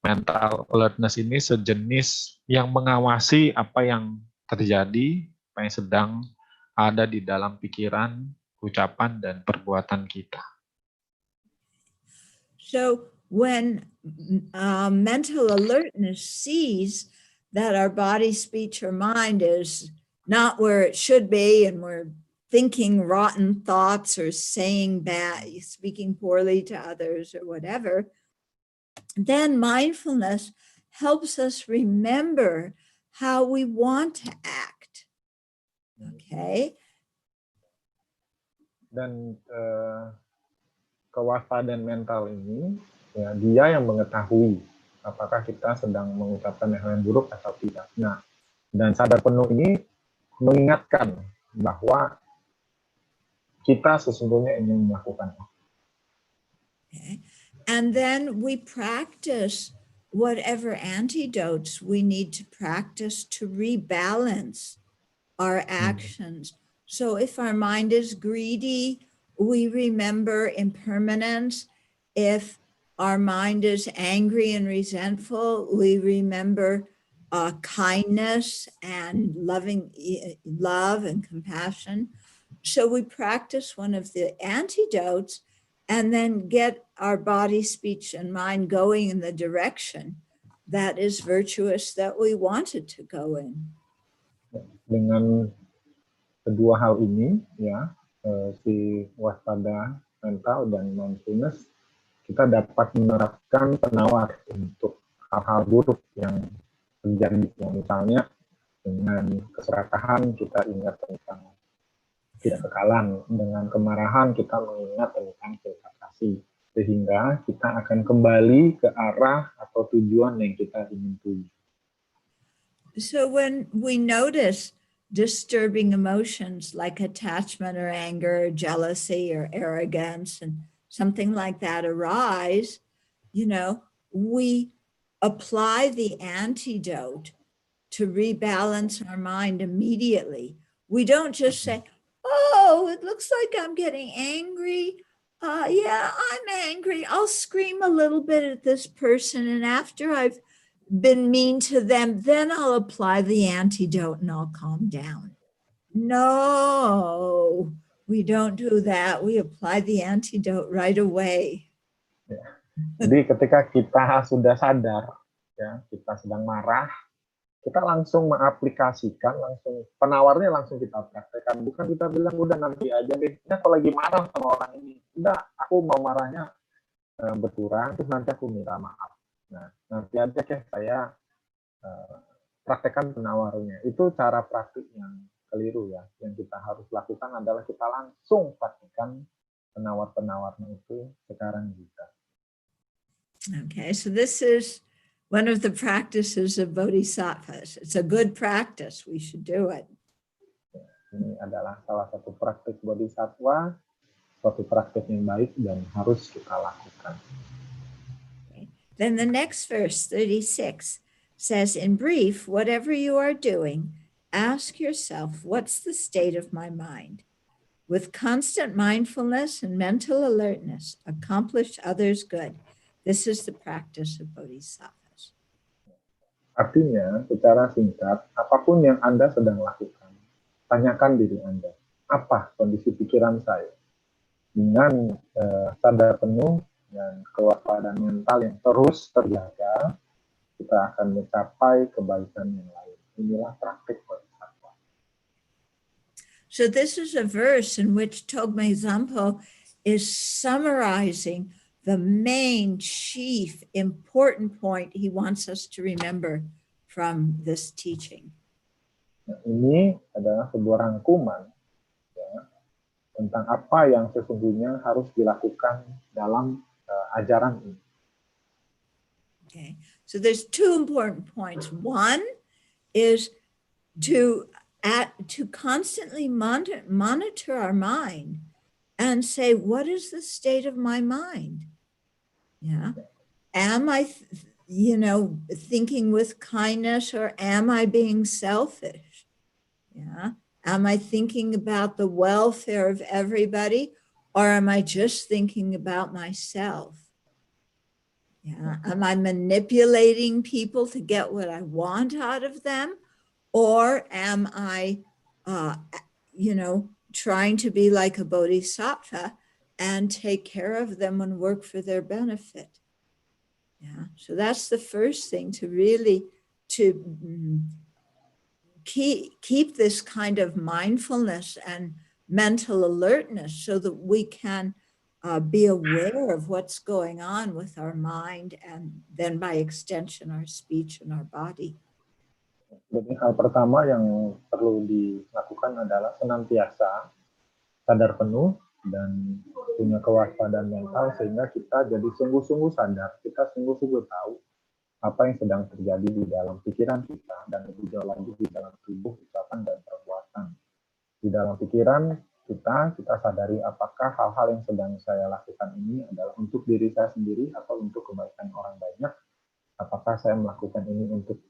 mental alertness ini sejenis yang mengawasi apa yang terjadi, apa yang sedang ada di dalam pikiran, ucapan, dan perbuatan kita. So when mental alertness sees that our body, speech, or mind is not where it should be, and we're thinking rotten thoughts or saying bad, speaking poorly to others or whatever, then mindfulness helps us remember how we want to act. Okay. Dan kewaspadaan mental ini, ya, dia yang mengetahui apakah kita sedang mengucapkan hal yang buruk atau tidak. Nah, dan sadar penuh ini mengingatkan bahwa kita sesungguhnya ingin melakukan. Okay. And then we practice whatever antidotes we need to practice to rebalance our actions. So if our mind is greedy, we remember impermanence. If our mind is angry and resentful, we remember kindness and love and compassion. So we practice one of the antidotes and then get our body, speech, and mind going in the direction that is virtuous, that we wanted to go in. Dengan kedua hal ini, ya, si waspada mental dan mindfulness, kita dapat menerapkan penawar untuk hal-hal buruk yang terjadi. Misalnya dengan keserakahan kita ingat tentang tidak kekalan, dengan kemarahan kita mengingat tentang cinta kasih, sehingga kita akan kembali ke arah atau tujuan yang kita ingin tuju. So when we notice disturbing emotions like attachment or anger, or jealousy or arrogance, and something like that arise, you know, we apply the antidote to rebalance our mind immediately. We don't just say, oh, it looks like I'm getting angry. yeah, I'm angry. I'll scream a little bit at this person. And after I've been mean to them, then I'll apply the antidote and I'll calm down. No, we don't do that. We apply the antidote right away. Ya. Jadi ketika kita sudah sadar, ya kita sedang marah, kita langsung mengaplikasikan, langsung penawarnya langsung kita praktekkan. Bukan kita bilang udah nanti aja deh. Ya, kalau lagi marah sama orang ini, udah aku mau marahnya berkurang, terus nanti aku minta maaf. Nah, nanti aja saya praktekkan penawarnya. Itu cara praktik yang keliru ya. Yang kita harus lakukan adalah kita langsung praktikkan penawar-penawarnya itu sekarang juga. Okay, so this is one of the practices of bodhisattvas. It's a good practice. We should do it. Ini adalah salah satu praktik bodhisattva, suatu praktik yang baik dan harus kita lakukan. Okay. Then the next verse, 36, says, in brief, whatever you are doing, ask yourself, what's the state of my mind? With constant mindfulness and mental alertness, accomplish others' good. This is the practice of bodhisattvas. Artinya, secara singkat, apapun yang Anda sedang lakukan, tanyakan diri Anda, apa kondisi pikiran saya? Dengan sadar penuh dan kewaspadaan mental yang terus terjaga, kita akan mencapai kebaikan yang lain. Inilah praktik bodhisattva. So this is a verse in which Togme Zampo is summarizing the main chief important point he wants us to remember from this teaching. Nah, ini adalah sebuah rangkuman ya, tentang apa yang sesungguhnya harus dilakukan dalam ajaran ini. Okay, so there's two important points. One is to constantly monitor our mind and say, what is the state of my mind? Yeah. Am I, thinking with kindness, or am I being selfish? Yeah. Am I thinking about the welfare of everybody, or am I just thinking about myself? Yeah. Am I manipulating people to get what I want out of them? Or am I, trying to be like a bodhisattva and take care of them and work for their benefit? Yeah, so that's the first thing, to really keep this kind of mindfulness and mental alertness so that we can be aware of what's going on with our mind and then by extension our speech and our body. Jadi hal pertama yang perlu dilakukan adalah senantiasa sadar penuh dan punya kewaspadaan mental sehingga kita jadi sungguh-sungguh sadar, kita sungguh-sungguh tahu apa yang sedang terjadi di dalam pikiran kita dan lebih jauh lagi di dalam tubuh, ucapan, dan perbuatan. Di dalam pikiran kita sadari apakah hal-hal yang sedang saya lakukan ini adalah untuk diri saya sendiri atau untuk kebaikan orang banyak. Apakah saya melakukan ini untuk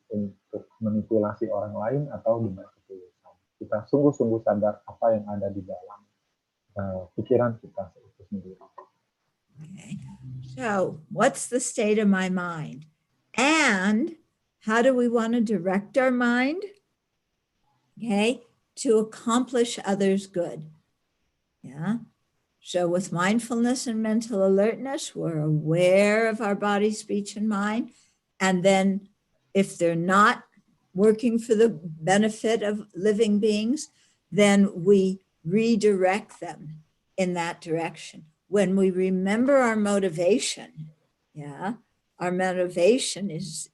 manipulasi orang lain atau dengan ketulusan. Kita sungguh-sungguh sadar apa yang ada di dalam pikiran kita itu sendiri. Okay. So, what's the state of my mind? And how do we want to direct our mind? Okay, to accomplish others' good. Yeah. So with mindfulness and mental alertness, we're aware of our body, speech, and mind. And then if they're not working for the benefit of living beings, then we redirect them in that direction. When we remember our motivation, our motivation is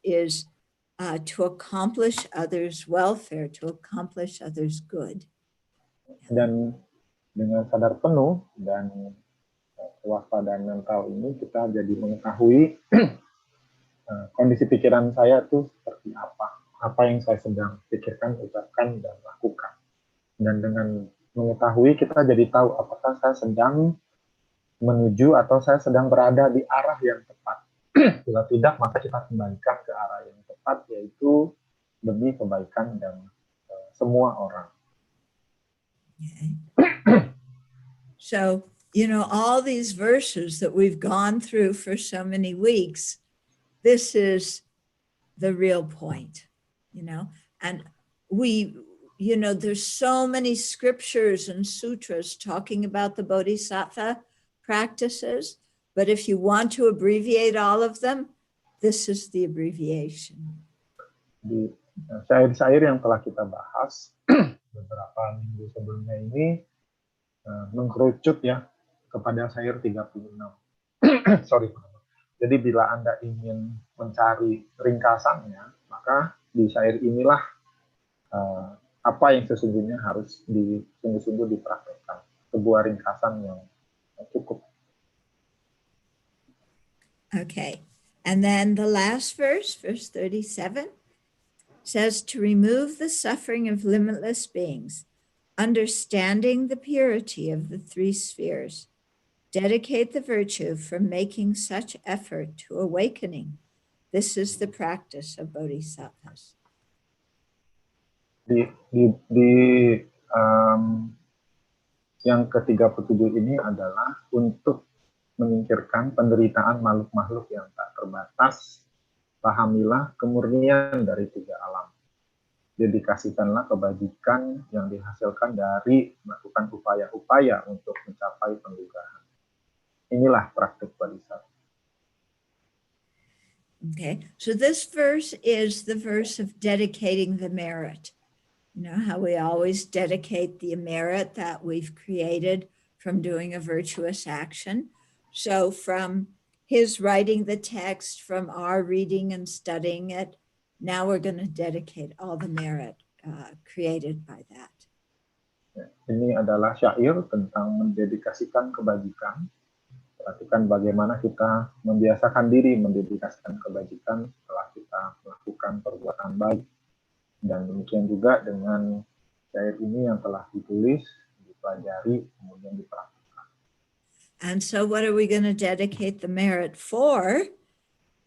to accomplish others' welfare, to accomplish others' good. Dan dengan sadar penuh dan kewaspadaan mental ini, kita jadi mengetahui kondisi pikiran saya tuh seperti apa yang saya sedang pikirkan, ucapkan, dan lakukan. Dan dengan mengetahui, kita jadi tahu apakah saya sedang menuju atau saya sedang berada di arah yang tepat. Bila tidak, maka kita kembalikan ke arah yang tepat, yaitu demi kebaikan dan semua orang. Okay. So all these verses that we've gone through for so many weeks, this is the real point, and there's so many scriptures and sutras talking about the bodhisattva practices, but if you want to abbreviate all of them, this is the abbreviation. Di syair-syair yang telah kita bahas beberapa minggu sebelumnya ini mengkerucut ya kepada syair 36. Sorry. Jadi bila Anda ingin mencari ringkasannya, maka di syair inilah apa yang sesungguhnya harus sungguh-sungguh dipraktekkan. Sebuah ringkasan yang cukup. Okay. And then the last verse 37, says to remove the suffering of limitless beings, understanding the purity of the three spheres, dedicate the virtue from making such effort to awakening. This is the practice of bodhisattvas. Yang ke-37 ini adalah untuk menyingkirkan penderitaan makhluk-makhluk yang tak terbatas. Pahamilah kemurnian dari tiga alam. Dedikasikanlah kebajikan yang dihasilkan dari melakukan upaya-upaya untuk mencapai penggugahan. Inilah praktik bodhisattva. Okay, so this verse is the verse of dedicating the merit. You know how we always dedicate the merit that we've created from doing a virtuous action. So from his writing the text, from our reading and studying it, now we're going to dedicate all the merit created by that. Ini adalah syair tentang mendedikasikan kebajikan. Perhatikan bagaimana kita membiasakan diri mendedikasikan kebajikan setelah kita melakukan perbuatan baik. Dan demikian juga dengan syair ini yang telah ditulis, dipelajari, kemudian dipraktikkan. And so what are we going to dedicate the merit for?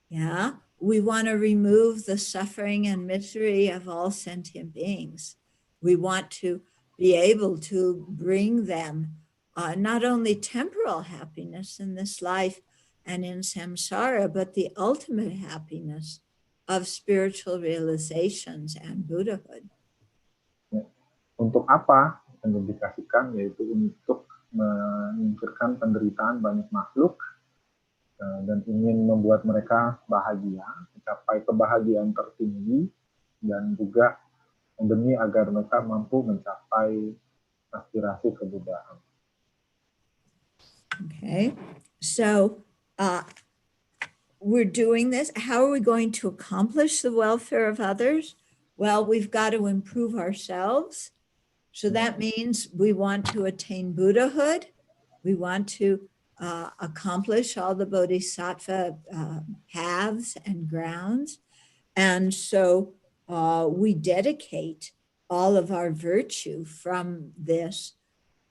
Yeah, we want to remove the suffering and misery of all sentient beings. We want to be able to bring them not only temporal happiness in this life and in samsara, but the ultimate happiness of spiritual realizations and Buddhahood. Untuk apa mendedikasikan? Yaitu untuk menyingkirkan penderitaan banyak makhluk dan ingin membuat mereka bahagia, mencapai kebahagiaan tertinggi, dan juga demi agar mereka mampu mencapai aspirasi kebuddhaan. Okay, so we're doing this. How are we going to accomplish the welfare of others? Well, we've got to improve ourselves. So that means we want to attain Buddhahood. We want to accomplish all the bodhisattva paths and grounds. And so we dedicate all of our virtue from this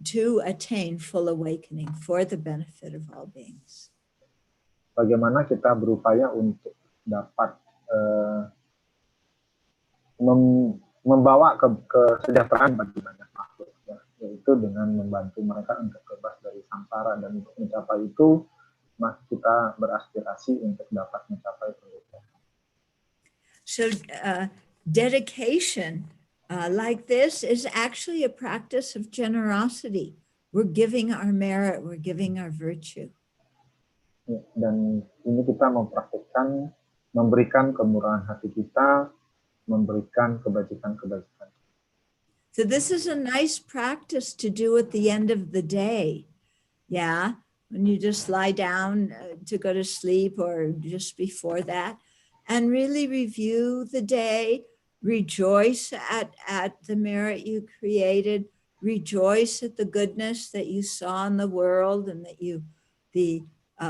to attain full awakening for the benefit of all beings. Bagaimana kita berupaya untuk dapat membawa kesejahteraan bagi banyak makhluk, ya, yaitu dengan membantu mereka untuk bebas dari samsara, dan untuk mencapai itu maka kita beraspirasi untuk dapat mencapai kebuddhaan. So dedication like this is actually a practice of generosity. We're giving our merit, we're giving our virtue. Dan ini kita mempraktikkan memberikan kemurahan hati kita, memberikan kebajikan-kebajikan. So this is a nice practice to do at the end of the day. Yeah, when you just lie down to go to sleep or just before that, and really review the day, rejoice at the merit you created, rejoice at the goodness that you saw in the world and that the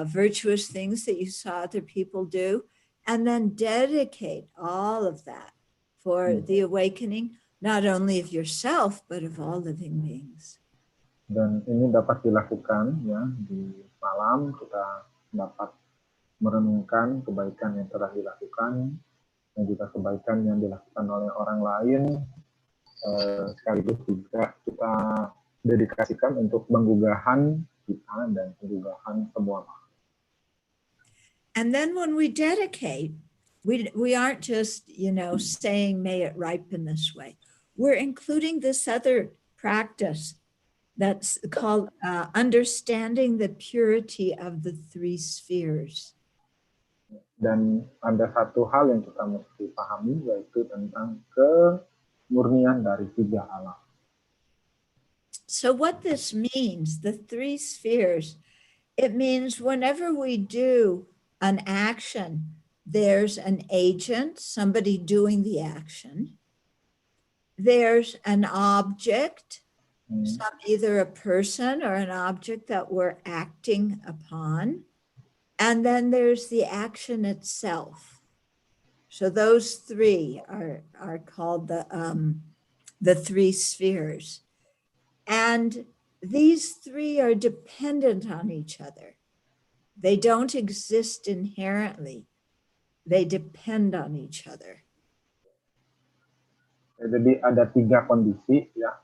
virtuous things that you saw other people do, and then dedicate all of that for the awakening, not only of yourself, but of all living beings. Dan ini dapat dilakukan ya di malam, kita dapat merenungkan kebaikan yang telah dilakukan dan juga kebaikan yang dilakukan oleh orang lain, sekaligus juga kita dedikasikan untuk penggugahan kita dan perubahan semua. And then when we dedicate, we aren't just, saying, may it ripen this way. We're including this other practice that's called understanding the purity of the three spheres. Dan ada satu hal yang kita mesti pahami, yaitu tentang kemurnian dari tiga alam. So what this means, the three spheres, it means whenever we do an action, there's an agent, somebody doing the action. There's an object, either a person or an object that we're acting upon. And then there's the action itself. So those three are called the three spheres. And these three are dependent on each other. They don't exist inherently. They depend on each other. Jadi ada tiga kondisi ya.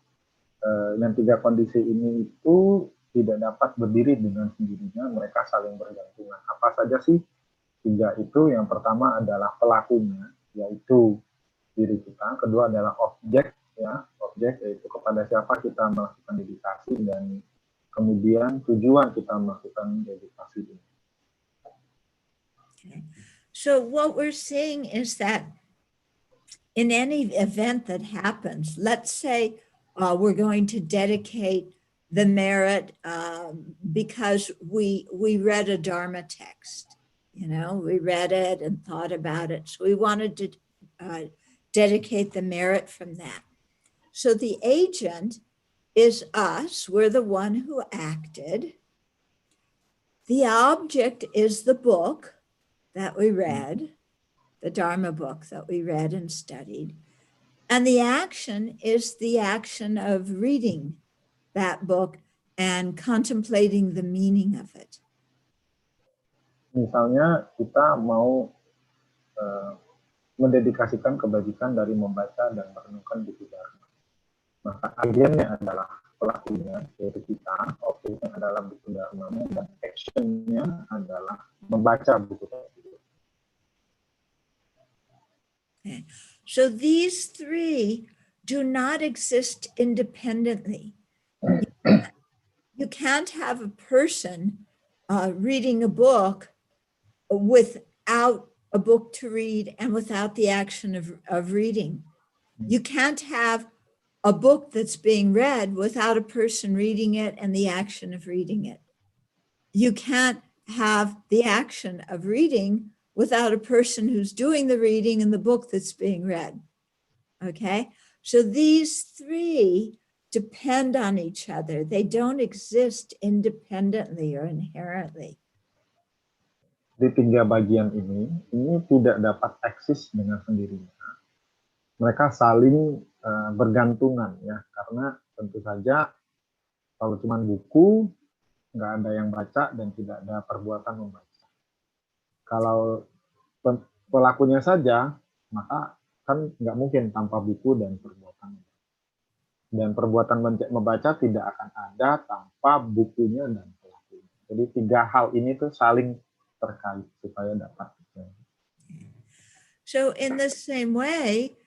Yang tiga kondisi ini itu tidak dapat berdiri dengan sendirinya, mereka saling bergantungan. Apa saja sih tiga itu? Yang pertama adalah pelakunya, yaitu diri kita. Kedua adalah objek, ya, objek yaitu kepada siapa kita melakukan meditasi, dan kemudian tujuan kita melakukan meditasi ini. Okay. So what we're saying is that in any event that happens, let's say we're going to dedicate the merit because we read a Dharma text, we read it and thought about it. So we wanted to dedicate the merit from that. So the agent is us, we're the one who acted. The object is the book that we read, the Dharma book that we read and studied. And the action is the action of reading that book and contemplating the meaning of it. Misalnya kita mau mendedikasikan kebajikan dari membaca dan merenungkan buku Dharma. Maka agennya adalah pelakunya, yaitu kita, objeknya adalah buku Dharma, dan actionnya adalah membaca buku tersebut. Okay. So these three do not exist independently. You can't have a person reading a book without a book to read and without the action of reading. You can't have a book that's being read without a person reading it and the action of reading it. You can't have the action of reading without a person who's doing the reading and the book that's being read. Okay? So these three depend on each other. They don't exist independently or inherently. Di tiga bagian ini tidak dapat eksis dengan sendirinya. Mereka saling bergantungan, ya, karena tentu saja kalau cuma buku nggak ada yang baca dan tidak ada perbuatan membaca. Kalau pelakunya saja, maka kan nggak mungkin tanpa buku dan perbuatan. Dan perbuatan membaca tidak akan ada tanpa bukunya dan pelakunya. Jadi tiga hal ini tuh saling terkait supaya dapat. So in the same way,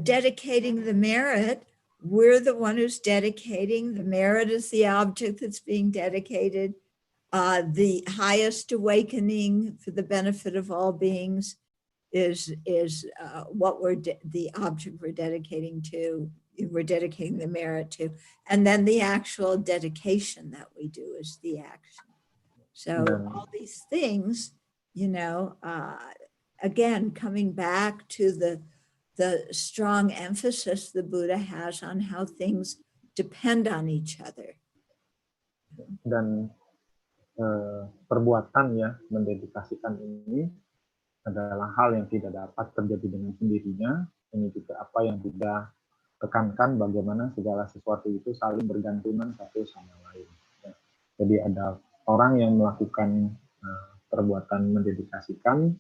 dedicating the merit, we're the one who's dedicating. The merit is the object that's being dedicated. The highest awakening for the benefit of all beings is what the object we're dedicating to. We're dedicating the merit to, and then the actual dedication that we do is the action. So all these things, again, coming back to the strong emphasis the Buddha has on how things depend on each other. Dan perbuatan, ya, mendedikasikan ini adalah hal yang tidak dapat terjadi dengan sendirinya. Ini juga apa yang Buddha tekankan, bagaimana segala sesuatu itu saling bergantungan satu sama lain. Ya. Jadi ada orang yang melakukan perbuatan mendedikasikan,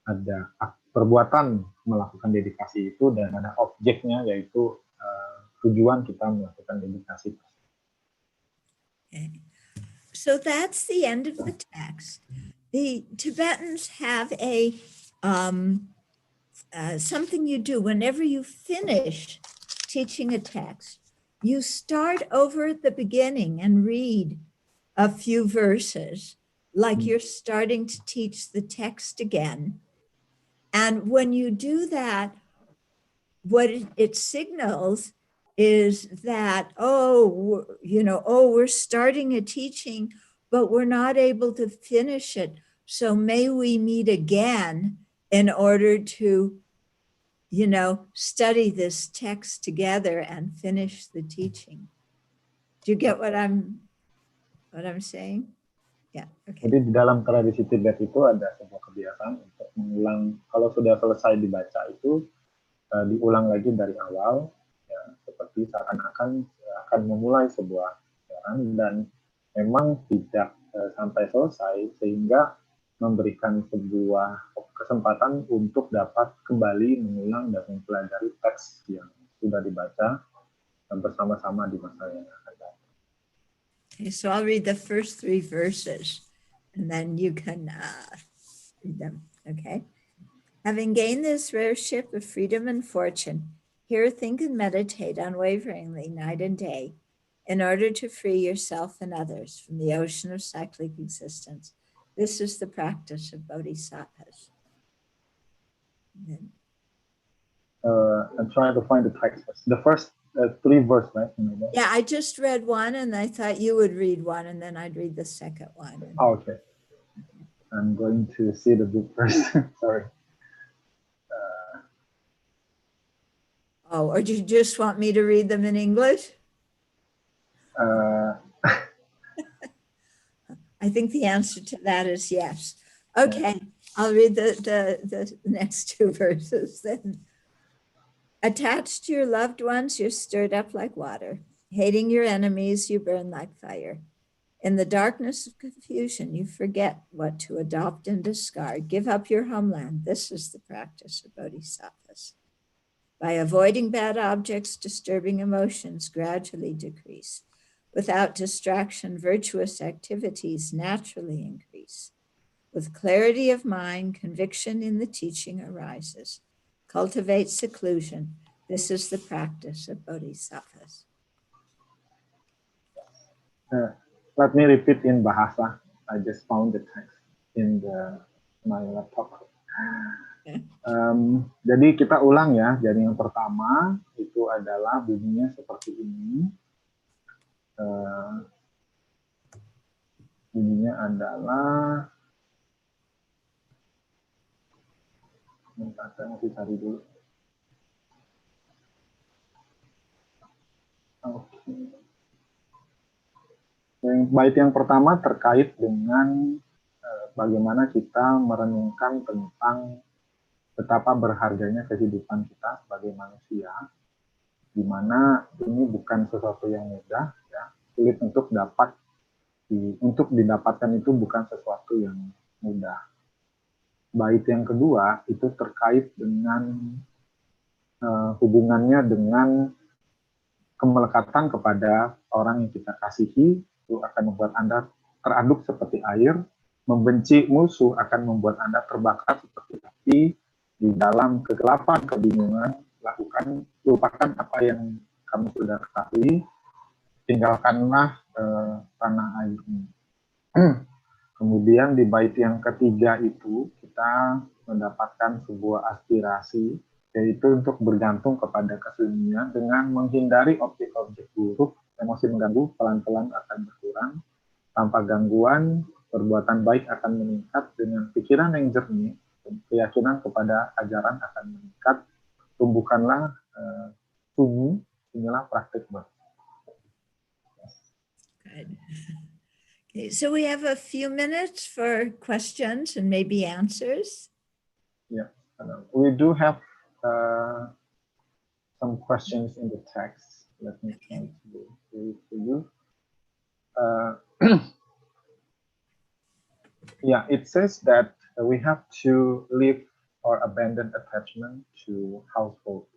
ada perbuatan melakukan dedikasi itu, dan ada objeknya, yaitu tujuan kita melakukan dedikasi. Okay. So that's the end of the text. The Tibetans have a something you do whenever you finish teaching a text. You start over at the beginning and read a few verses, like you're starting to teach the text again. And when you do that, what it signals is that, oh, we're starting a teaching, but we're not able to finish it. So may we meet again in order to, study this text together and finish the teaching. Do you get what I'm saying? Yeah. Okay. Jadi di dalam tradisi Tibet itu ada sebuah kebiasaan untuk mengulang, kalau sudah selesai dibaca itu diulang lagi dari awal, ya, seperti seakan-akan akan memulai sebuah ajaran, dan memang tidak sampai selesai, sehingga memberikan sebuah kesempatan untuk dapat kembali mengulang dan mempelajari teks yang sudah dibaca bersama-sama di masa yang akan datang. Okay, so I'll read the first 3 verses and then you can read them, okay? Having gained this rare ship of freedom and fortune, here think and meditate unwaveringly night and day in order to free yourself and others from the ocean of cyclic existence. This is the practice of bodhisattvas. I'm trying to find the text. The first 3 verses, right? Yeah, I just read one and I thought you would read one and then I'd read the second one. Oh, okay. I'm going to see the book first. Sorry. Or do you just want me to read them in English? I think the answer to that is yes. Okay, I'll read the next 2 verses then. Attached to your loved ones, you're stirred up like water. Hating your enemies, you burn like fire. In the darkness of confusion, you forget what to adopt and discard. Give up your homeland. This is the practice of bodhisattvas. By avoiding bad objects, disturbing emotions gradually decrease. Without distraction, virtuous activities naturally increase. With clarity of mind, conviction in the teaching arises. Cultivate seclusion. This is the practice of bodhisattvas. Let me repeat in Bahasa. I just found the text in my laptop. Jadi kita ulang ya. Jadi yang pertama itu adalah bunyinya seperti ini. Bunyinya adalah, saya masih cari dulu. Oke. Bait yang pertama terkait dengan bagaimana kita merenungkan tentang betapa berharganya kehidupan kita sebagai manusia, di mana ini bukan sesuatu yang mudah, ya, sulit untuk didapatkan itu bukan sesuatu yang mudah. Bait yang kedua itu terkait dengan hubungannya dengan kemelekatan kepada orang yang kita kasihi, itu akan membuat Anda teraduk seperti air. Membenci musuh akan membuat Anda terbakar seperti api. Di dalam kegelapan, kebingungan, lupakan apa yang kamu sudah ketahui, tinggalkanlah tanah air ini. Kemudian di bait yang ketiga itu kita mendapatkan sebuah aspirasi, yaitu untuk bergantung kepada kesunyian dengan menghindari objek-objek buruk. Emosi mengganggu pelan-pelan akan berkurang. Tanpa gangguan, perbuatan baik akan meningkat. Dengan pikiran yang jernih, keyakinan kepada ajaran akan meningkat. Tumbuhkanlah sunyi, inilah praktik baik. Good. Okay, so we have a few minutes for questions and maybe answers. Yeah, we do have some questions in the text. Let me try to read for you. Yeah, it says that we have to leave or abandon attachment to household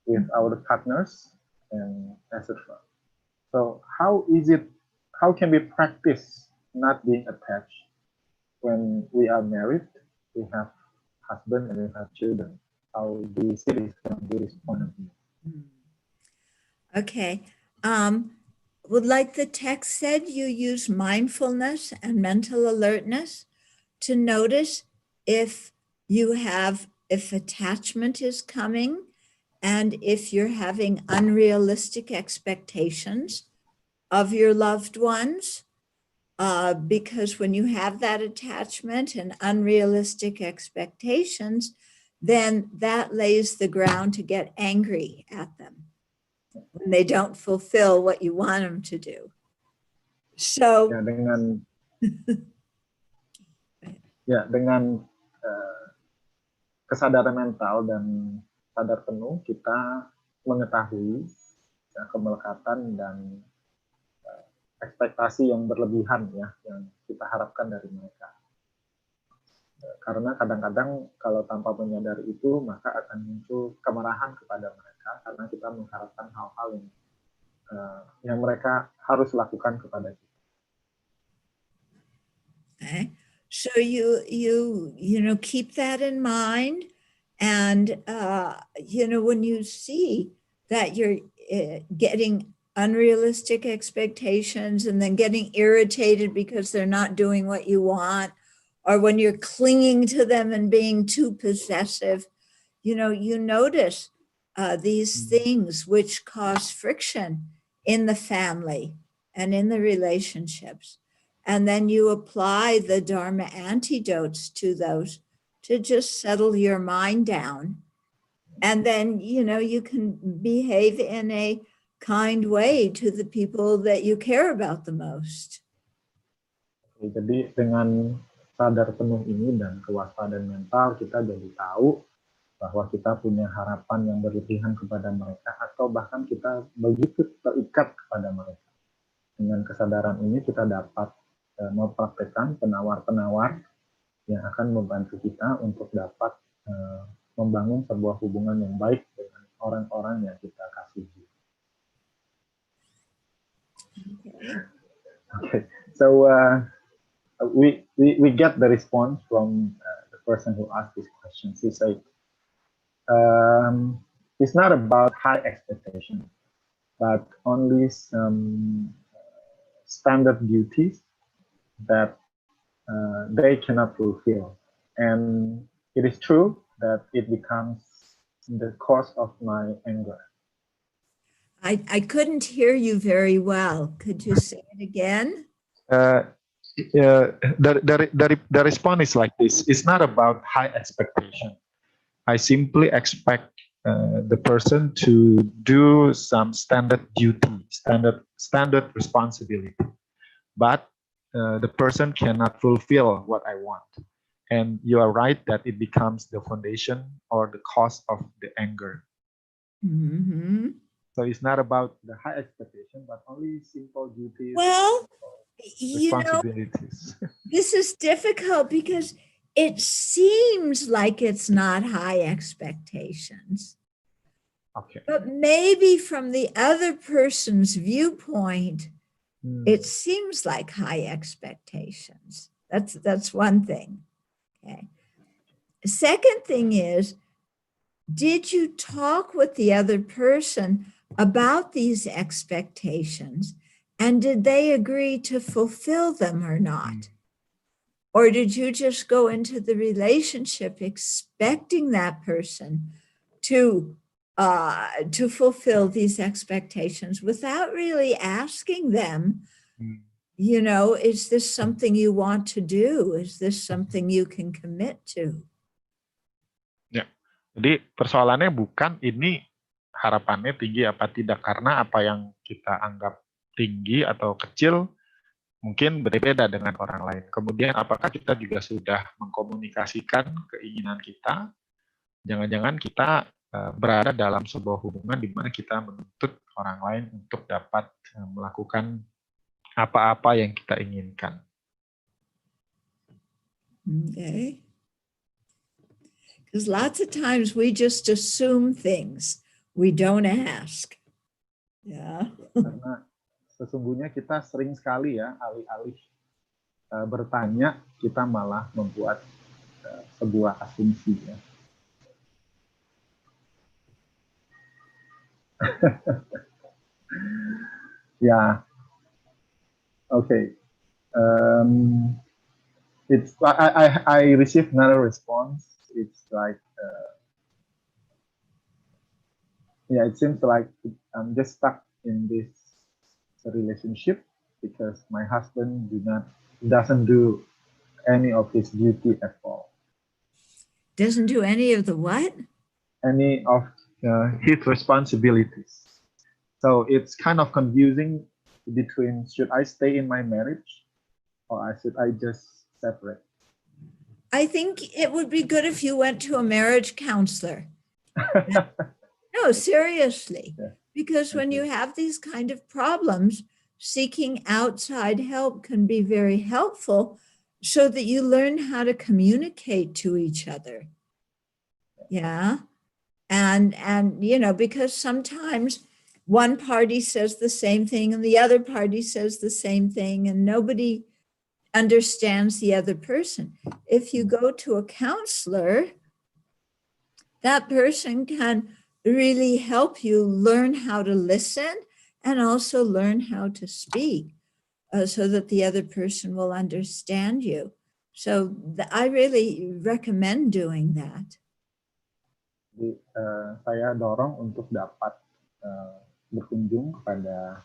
with our partners and etc. So how is it how can we practice not being attached when we are married, we have husband and we have children? How do you see this from this point of view? Okay. Well, like the text said, you use mindfulness and mental alertness to notice if if attachment is coming and if you're having unrealistic expectations of your loved ones. Because when you have that attachment and unrealistic expectations, then that lays the ground to get angry at them when they don't fulfill what you want them to do. So, Ya, dengan kesadaran mental dan sadar penuh kita mengetahui ya, kemelekatan dan ekspektasi yang berlebihan ya yang kita harapkan dari mereka. Karena kadang-kadang kalau tanpa menyadari itu maka akan muncul kemarahan kepada mereka karena kita mengharapkan hal-hal yang mereka harus lakukan kepada kita. okay. So you know, keep that in mind. And, you know, when you see that you're getting unrealistic expectations and then getting irritated because they're not doing what you want, or when you're clinging to them and being too possessive, you know, you notice these things which cause friction in the family and in the relationships. And then you apply the Dharma antidotes to those to just settle your mind down. And then, you know, you can behave in a kind way to the people that you care about the most. Jadi dengan sadar penuh ini dan kewaspadaan mental, kita jadi tahu bahwa kita punya harapan yang berlebihan kepada mereka atau bahkan kita begitu terikat kepada mereka. Dengan kesadaran ini kita dapat mempraktekkan penawar-penawar yang akan membantu kita untuk dapat membangun sebuah hubungan yang baik dengan orang-orang yang kita kasihi. Okay, so we get the response from the person who asked this question. She said, it's not about high expectation, but only some standard duties that they cannot fulfill. And it is true that it becomes the cause of my anger. I couldn't hear you very well. Could you say it again? The response is like this. It's not about high expectation. I simply expect the person to do some standard duty, standard responsibility. But the person cannot fulfill what I want. And you are right that it becomes the foundation or the cause of the anger. Mm-hmm. So it's not about the high expectation, but only simple duties. Well, you know, responsibilities. this is difficult because it seems like it's not high expectations. Okay. But maybe from the other person's viewpoint, it seems like high expectations. That's one thing. Okay. Second thing is, did you talk with the other person about these expectations, and did they agree to fulfill them or not? Or did you just go into the relationship expecting that person to fulfill these expectations without really asking them, you know, is this something you want to do? Is this something you can commit to? Ya, jadi persoalannya bukan ini harapannya tinggi apa tidak, karena apa yang kita anggap tinggi atau kecil mungkin berbeda dengan orang lain. Kemudian apakah kita juga sudah mengkomunikasikan keinginan kita? Jangan-jangan kita berada dalam sebuah hubungan di mana kita menuntut orang lain untuk dapat melakukan apa-apa yang kita inginkan. Okay. Because lots of times we just assume things. We don't ask. Yeah. Karena sesungguhnya kita sering sekali ya alih-alih bertanya, kita malah membuat sebuah asumsi ya. Yeah. Okay. It's I received another response. It's like yeah, it seems like I'm just stuck in this relationship because my husband doesn't do any of his duty at all. Doesn't do any of the what? Any of his responsibilities. So it's kind of confusing between should I stay in my marriage or should I just separate? I think it would be good if you went to a marriage counselor. No, seriously. Yeah. Because when you have these kind of problems, seeking outside help can be very helpful so that you learn how to communicate to each other. Yeah. And you know, because sometimes one party says the same thing and the other party says the same thing and nobody understands the other person. If you go to a counselor, that person can really help you learn how to listen and also learn how to speak so that the other person will understand you. So I really recommend doing that. Jadi, saya dorong untuk dapat berkunjung kepada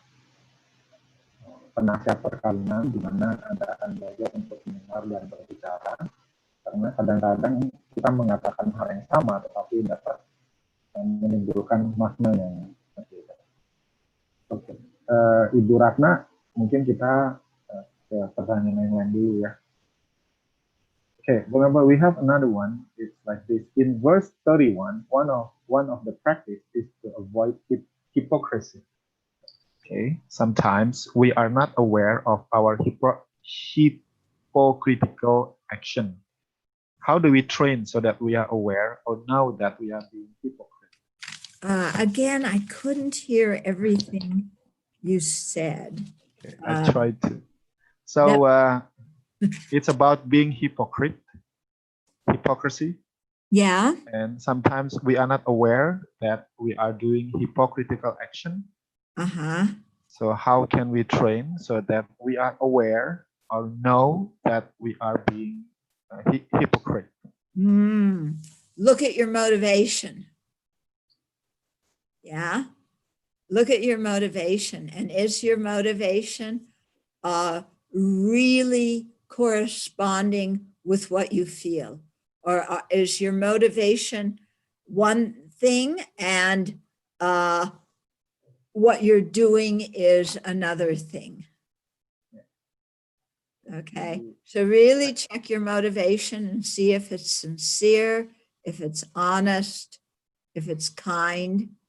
penasihat perkawinan di mana Anda akan belajar untuk mendengar dan berbicara, karena kadang-kadang kita mengatakan hal yang sama tetapi dapat menimbulkan makna yang berbeda. Oke. Ibu Ratna, mungkin kita ke pertanyaan yang lain dulu ya. Okay, remember we have another one. It's like this. In verse 31, one of the practice is to avoid hypocrisy. Okay, sometimes we are not aware of our hypocritical action. How do we train so that we are aware or know that we are being hypocrite? Again, I couldn't hear everything you said. Okay, I tried to. So it's about being hypocrisy. Yeah. And sometimes we are not aware that we are doing hypocritical action. Uh-huh. So how can we train so that we are aware or know that we are being hypocrite? Look at your motivation. Yeah. Look at your motivation. And is your motivation really corresponding with what you feel? Or is your motivation one thing and what you're doing is another thing? Okay, so really check your motivation and see if it's sincere, if it's honest, if it's kind,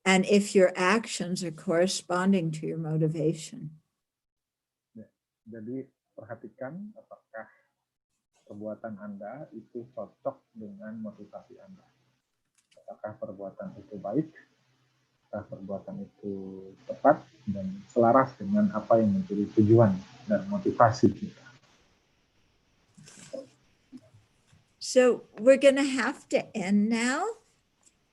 and if your actions are corresponding to your motivation. Jadi perhatikan apakah perbuatan Anda itu cocok dengan motivasi Anda. Apakah perbuatan itu baik, apakah perbuatan itu tepat dan selaras dengan apa yang menjadi tujuan dan motivasi kita. So we're going to have to end now,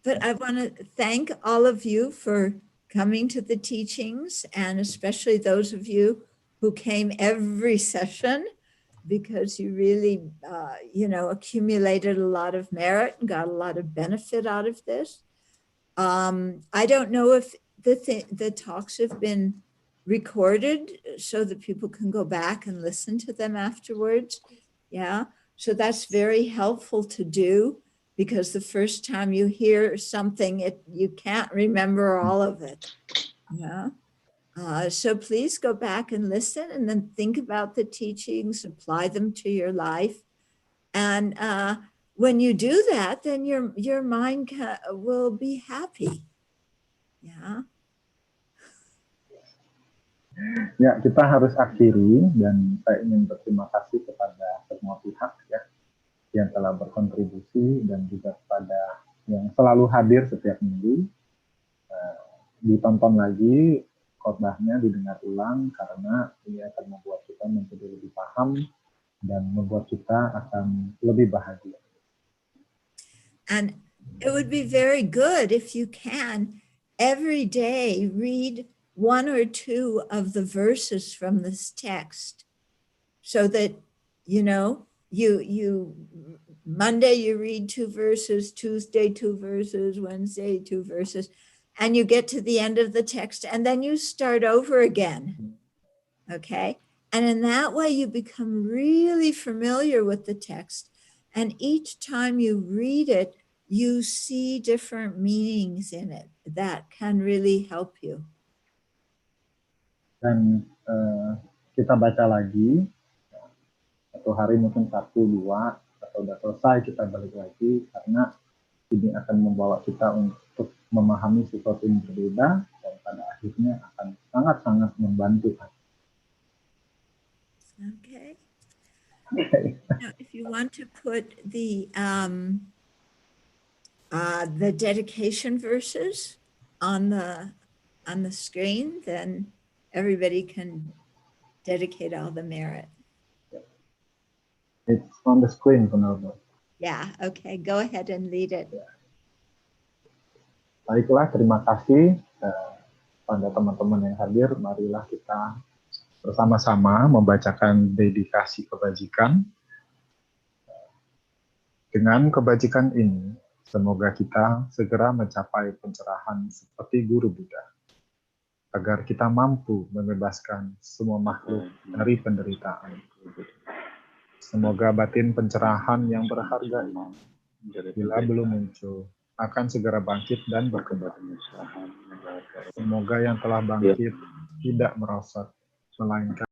but I want to thank all of you for coming to the teachings, and especially those of you who came every session, because you really, accumulated a lot of merit and got a lot of benefit out of this. I don't know if the talks have been recorded so that people can go back and listen to them afterwards. Yeah, so that's very helpful to do, because the first time you hear something, you can't remember all of it. Yeah. So please go back and listen and then think about the teachings, apply them to your life. And when you do that, then your mind will be happy. Yeah. Ya, kita harus akhiri, dan saya ingin berterima kasih kepada semua pihak ya yang telah berkontribusi dan juga kepada yang selalu hadir setiap minggu. Ditonton lagi khotbahnya didengar ulang karena ini akan membuat kita menjadi lebih paham dan membuat kita akan lebih bahagia. And it would be very good if you can every day read one or two of the verses from this text, so that, you Monday you read 2 verses, Tuesday 2 verses, Wednesday 2 verses, and you get to the end of the text and then you start over again. Okay? And in that way you become really familiar with the text, and each time you read it, you see different meanings in it that can really help you. Dan kita baca lagi, satu hari mungkin 1, 2, atau udah selesai kita balik lagi, karena ini akan membawa kita untuk memahami sesuatu yang berbeda, dan pada akhirnya akan sangat-sangat membantu. Okay. Now, if you want to put the dedication verses on the screen, then everybody can dedicate all the merit. It's on the screen, Penerbit. Yeah, okay, go ahead and lead it. Baiklah, terima kasih pada teman-teman yang hadir. Marilah kita bersama-sama membacakan dedikasi kebajikan. Dengan kebajikan ini, semoga kita segera mencapai pencerahan seperti Guru Buddha, agar kita mampu membebaskan semua makhluk dari penderitaan. Semoga batin pencerahan yang berharga ini, bila belum muncul, akan segera bangkit dan berkembang. Semoga yang telah bangkit tidak merosot, melainkan